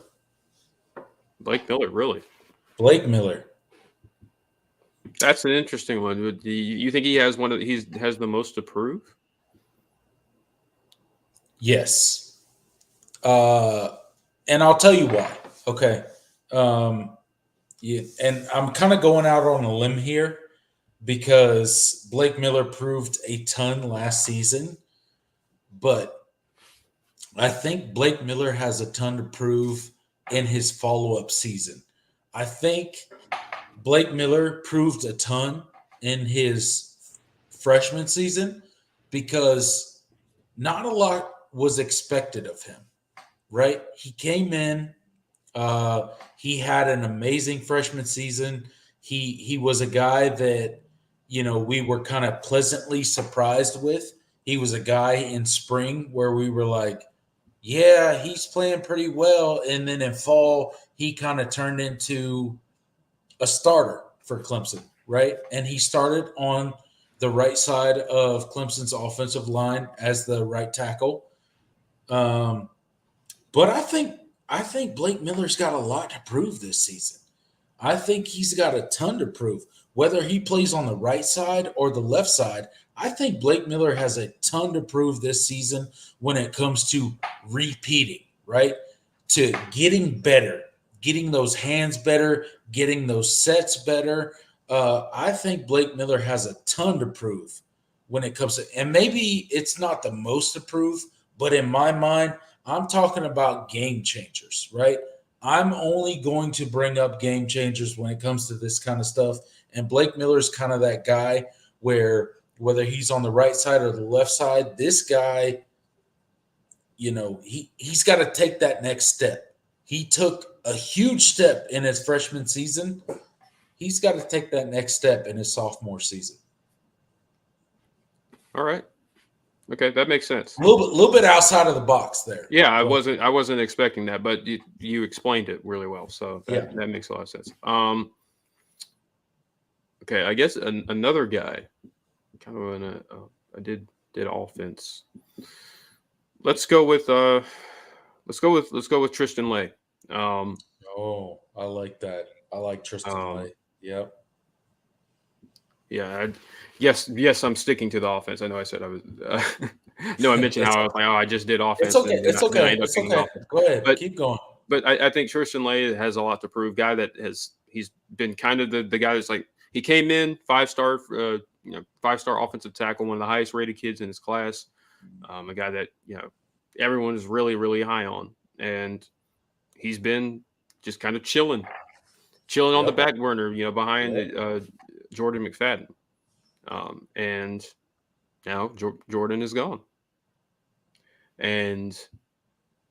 Blake Miller, really? Blake Miller. That's an interesting one. Do you think he has has the most to prove? Yes. And I'll tell you why. Okay. Yeah, and I'm kind of going out on a limb here because Blake Miller proved a ton last season, but I think Blake Miller has a ton to prove in his follow-up season. I think Blake Miller proved a ton in his freshman season because not a lot was expected of him, right? He came in, he had an amazing freshman season. He was a guy that, we were kind of pleasantly surprised with. He was a guy in spring where we were like, yeah, he's playing pretty well. And then in fall, he kind of turned into a starter for Clemson, right? And he started on the right side of Clemson's offensive line as the right tackle. But I think Blake Miller's got a lot to prove this season. I think he's got a ton to prove. Whether he plays on the right side or the left side, I think Blake Miller has a ton to prove this season when it comes to repeating, right? To getting better, getting those hands better, getting those sets better. I think Blake Miller has a ton to prove when it comes to, and maybe it's not the most to prove, but in my mind, I'm talking about game changers, right? I'm only going to bring up game changers when it comes to this kind of stuff. And Blake Miller's kind of that guy where whether he's on the right side or the left side, this guy, he's got to take that next step. He took a huge step in his freshman season. He's got to take that next step in his sophomore season. All right. Okay, that makes sense. A little bit outside of the box there. Yeah, I wasn't expecting that, but you explained it really well, so that makes a lot of sense. Okay, I guess another guy, kind of I did offense. Let's go with Tristan Lay. I like that. I like Tristan Lay. Yep. Yeah. Yes, I'm sticking to the offense. I know I said I was. I mentioned how I was like, I just did offense. It's okay. It's okay. Go ahead. Keep going. But I think Tristan Lay has a lot to prove. Guy that he's been kind of the guy that's like, he came in 5-star, 5-star offensive tackle, one of the highest rated kids in his class, a guy that everyone is really really high on, and he's been just kind of chilling on the back burner, behind Jordan McFadden, and now Jordan is gone, and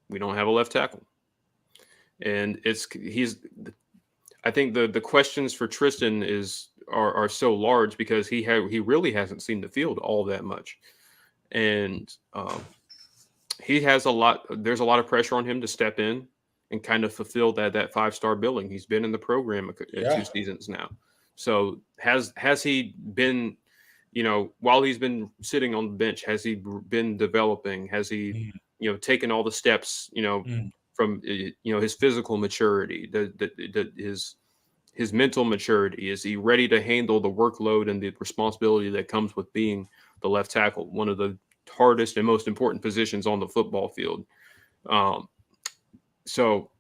we don't have a left tackle, and I think the questions for Tristan are so large because he really hasn't seen the field all that much, and there's a lot of pressure on him to step in and kind of fulfill that 5-star billing. He's been in the program 2 seasons now. So has he been, while he's been sitting on the bench, has he been developing? Has he, taken all the steps, from, his physical maturity, his mental maturity? Is he ready to handle the workload and the responsibility that comes with being the left tackle, one of the hardest and most important positions on the football field? So,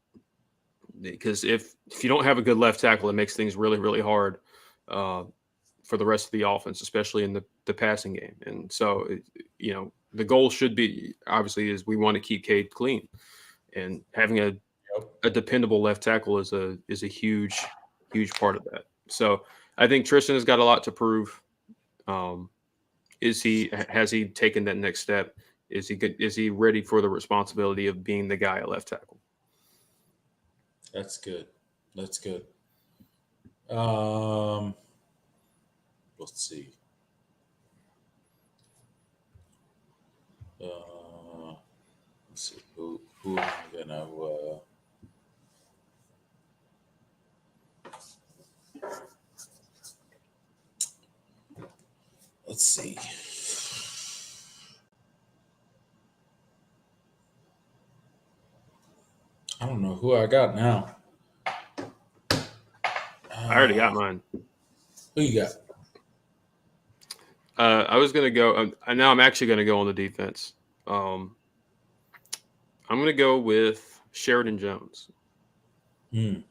because if you don't have a good left tackle, it makes things really, really hard for the rest of the offense, especially in the passing game. And so, the goal should be, obviously, is we want to keep Cade clean, and having a dependable left tackle is a huge part of that. So I think Tristan has got a lot to prove. Has he taken that next step? Is he ready for the responsibility of being the guy at left tackle? That's good. Let's see. Let's see who am I gonna let's see. I don't know who I got now. I already got mine. Who you got? I was going to go. Now I'm actually going to go on the defense. I'm going to go with Sheridan Jones. I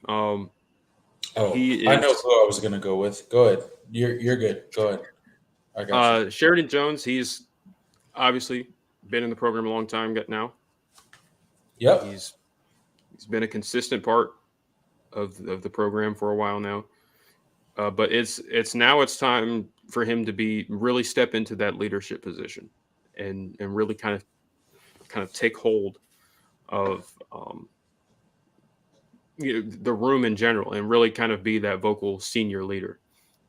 know who I was going to go with. Go ahead. You're good. Go ahead. I got you. Sheridan Jones, he's obviously been in the program a long time now. Yep. He's been a consistent part of the program for a while now. But it's time for him to really step into that leadership position and really kind of take hold of the room in general, and really kind of be that vocal senior leader.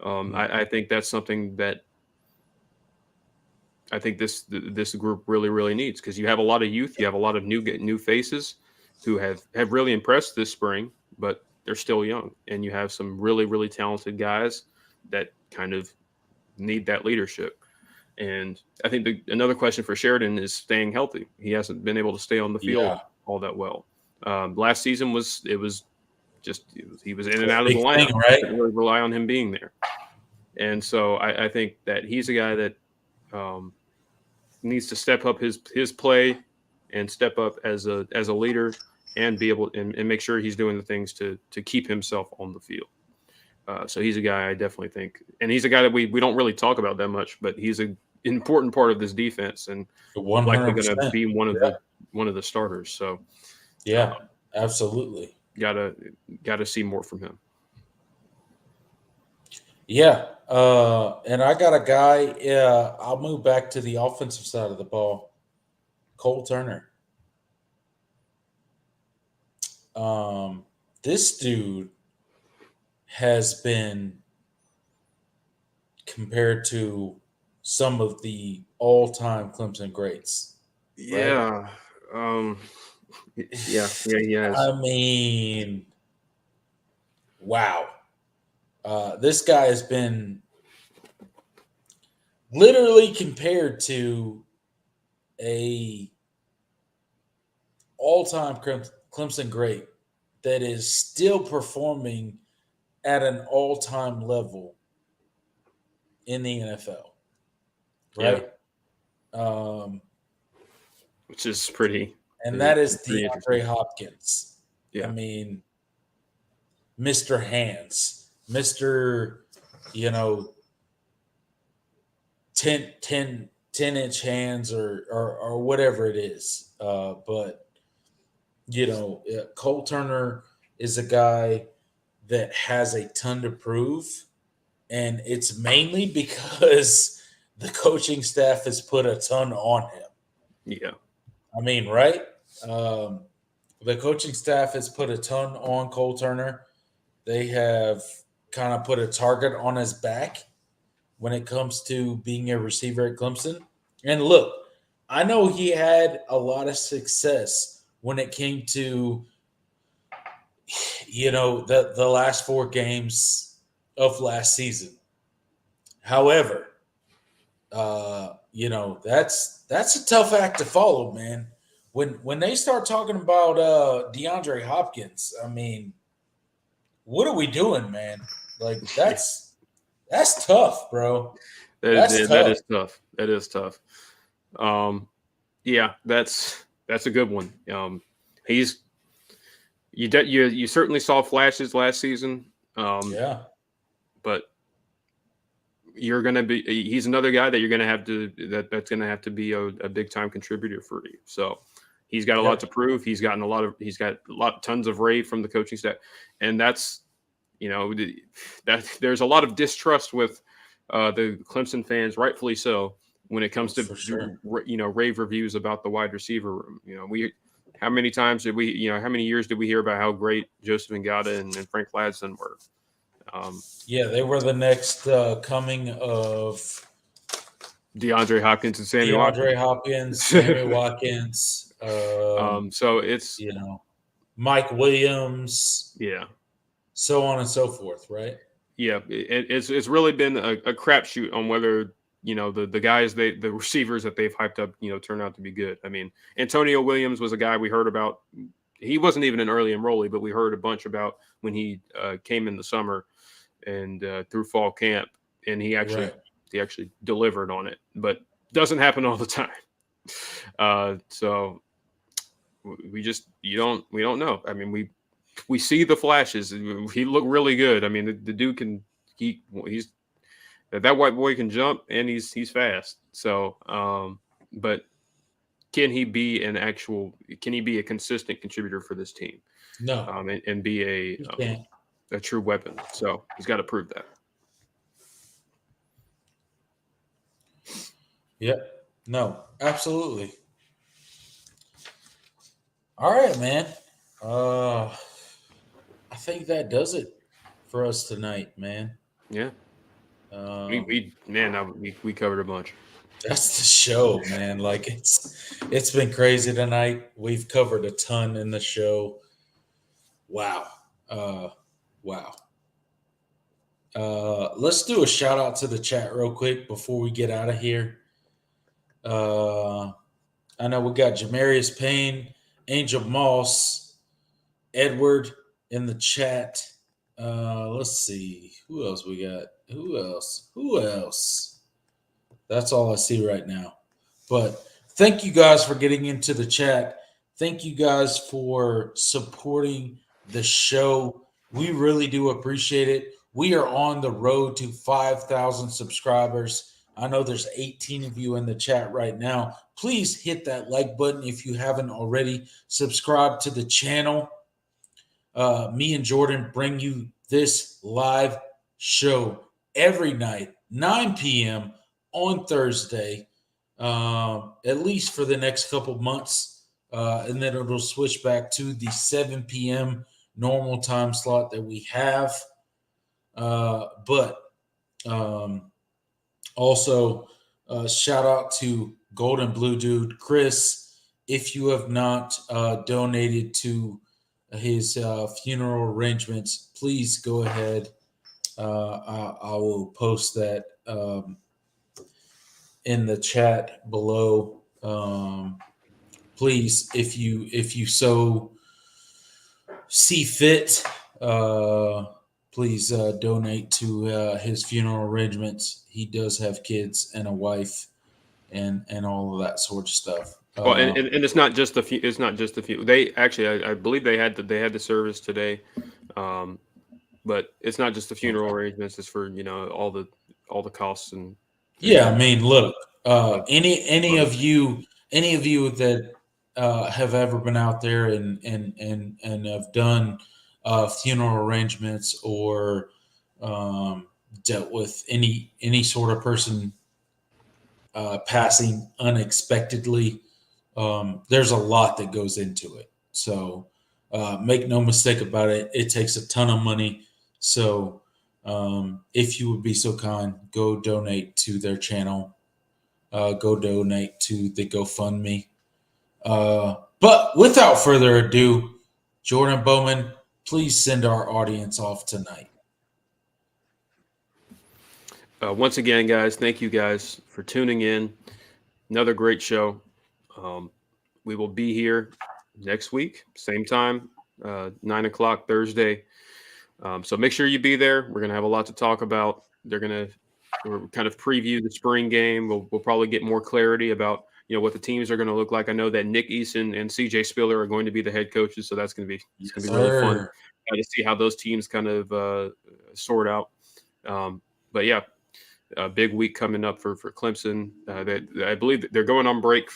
I think that's something that I think this group really, really needs, because you have a lot of youth, you have a lot of new faces who have really impressed this spring, but they're still young, and you have some really, really talented guys that kind of need that leadership. And I think another question for Sheridan is staying healthy. He hasn't been able to stay on the field all that well. Last season he was in and out of the lineup. Right? Didn't really rely on him being there. And so I think that he's a guy that needs to step up his play and step up as a leader, and be able and make sure he's doing the things to keep himself on the field. So he's a guy I definitely think, and he's a guy that we don't really talk about that much, but he's an important part of this defense, and 100%. likely going to be one of the starters. So yeah, absolutely. Gotta see more from him. Yeah, and I got a guy. I'll move back to the offensive side of the ball. Cole Turner. This dude has been compared to some of the all-time Clemson greats. Yeah. Right? Yeah, he has. I mean, wow. This guy has been literally compared to a all-time Clemson great that is still performing at an all-time level in the NFL, right? Yeah. Which is pretty. And that is DeAndre Hopkins. Yeah. I mean, Mr. Hands, Mr. 10-inch hands or whatever it is. But Cole Turner is a guy that has a ton to prove, and it's mainly because the coaching staff has put a ton on him. Yeah. I mean, right? The coaching staff has put a ton on Cole Turner. They have kind of put a target on his back when it comes to being a receiver at Clemson. And look, I know he had a lot of success when it came to the last 4 games of last season. However, that's a tough act to follow, man. When they start talking about DeAndre Hopkins, I mean, what are we doing, man? Like that's tough, bro. That is tough. That is tough. Yeah, that's a good one. You certainly saw flashes last season. Yeah, but he's another guy that you're gonna have to that's gonna have to be a big time contributor for you. So he's got a lot to prove. He's got tons of rave from the coaching staff, and that's that there's a lot of distrust with the Clemson fans, rightfully so, when it comes to rave reviews about the wide receiver room. How many years did we hear about how great Joseph Ngata and Frank Ladson were? They were the next coming of DeAndre Hopkins and Sammy Watkins. So it's Mike Williams, so on and so forth, right? Yeah, it's really been a crapshoot on whether the guys the receivers that they've hyped up turn out to be good. I mean, Antonio Williams was a guy we heard about. He wasn't even an early enrollee, but we heard a bunch about when he came in the summer and through fall camp, and he actually delivered on it, but doesn't happen all the time. So we don't know. I mean, we see the flashes. He looked really good. I mean, the dude he's that white boy can jump and he's fast. So, but can he be a consistent contributor for this team? No. And be a true weapon. So he's got to prove that. Yep. No, absolutely. All right, man. I think that does it for us tonight, man. Yeah. We covered a bunch. That's the show, man. Like it's been crazy tonight. We've covered a ton in the show. Wow. Wow. Let's do a shout out to the chat real quick before we get out of here. I know we got Jamarius Payne, Angel Moss, Edward in the chat. Let's see. Who else we got? Who else? That's all I see right now. But thank you guys for getting into the chat. Thank you guys for supporting the show. We really do appreciate it. We are on the road to 5,000 subscribers. I know there's 18 of you in the chat right now. Please hit that like button if you haven't already. Subscribe to the channel. Me and Jordan bring you this live show every night, 9 p.m. on Thursday, at least for the next couple months. And then it'll switch back to the 7 p.m. normal time slot that we have. But also, shout out to Golden Blue Dude Chris. If you have not donated to his funeral arrangements, please go ahead. I will post that in the chat below. Please, if you so see fit, please donate to his funeral arrangements. He does have kids and a wife, and all of that sort of stuff. Well, and it's not just a few. It's not just a few. They actually, I believe they had the service today. but it's not just the funeral arrangements; it's for all the costs and yeah. I mean, look, any of you that have ever been out there and have done funeral arrangements or dealt with any sort of person passing unexpectedly, there's a lot that goes into it. So make no mistake about it. It takes a ton of money. So if you would be so kind, go donate to their channel. Go donate to the GoFundMe. But without further ado, Jordan Bowman, please send our audience off tonight. Once again, guys, thank you guys for tuning in. Another great show. We will be here next week, same time, 9:00 Thursday. So make sure you be there. We're going to have a lot to talk about. We're kind of preview the spring game. We'll probably get more clarity about what the teams are going to look like. I know that Nick Eason and CJ Spiller are going to be the head coaches, so that's going to be really fun to see how those teams kind of sort out. But yeah, a big week coming up for Clemson. I believe that they're going on break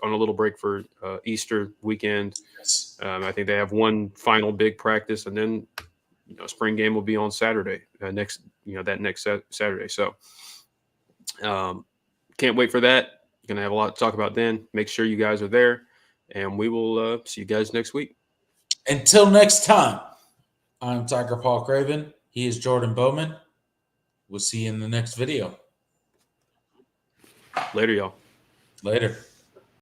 on a little break for Easter weekend. Yes. I think they have one final big practice, and then spring game will be on Saturday that next Saturday. So can't wait for that. Going to have a lot to talk about then. Make sure you guys are there, and we will see you guys next week. Until next time, I'm Tiger Paul Craven. He is Jordan Bowman. We'll see you in the next video. Later, y'all. Later.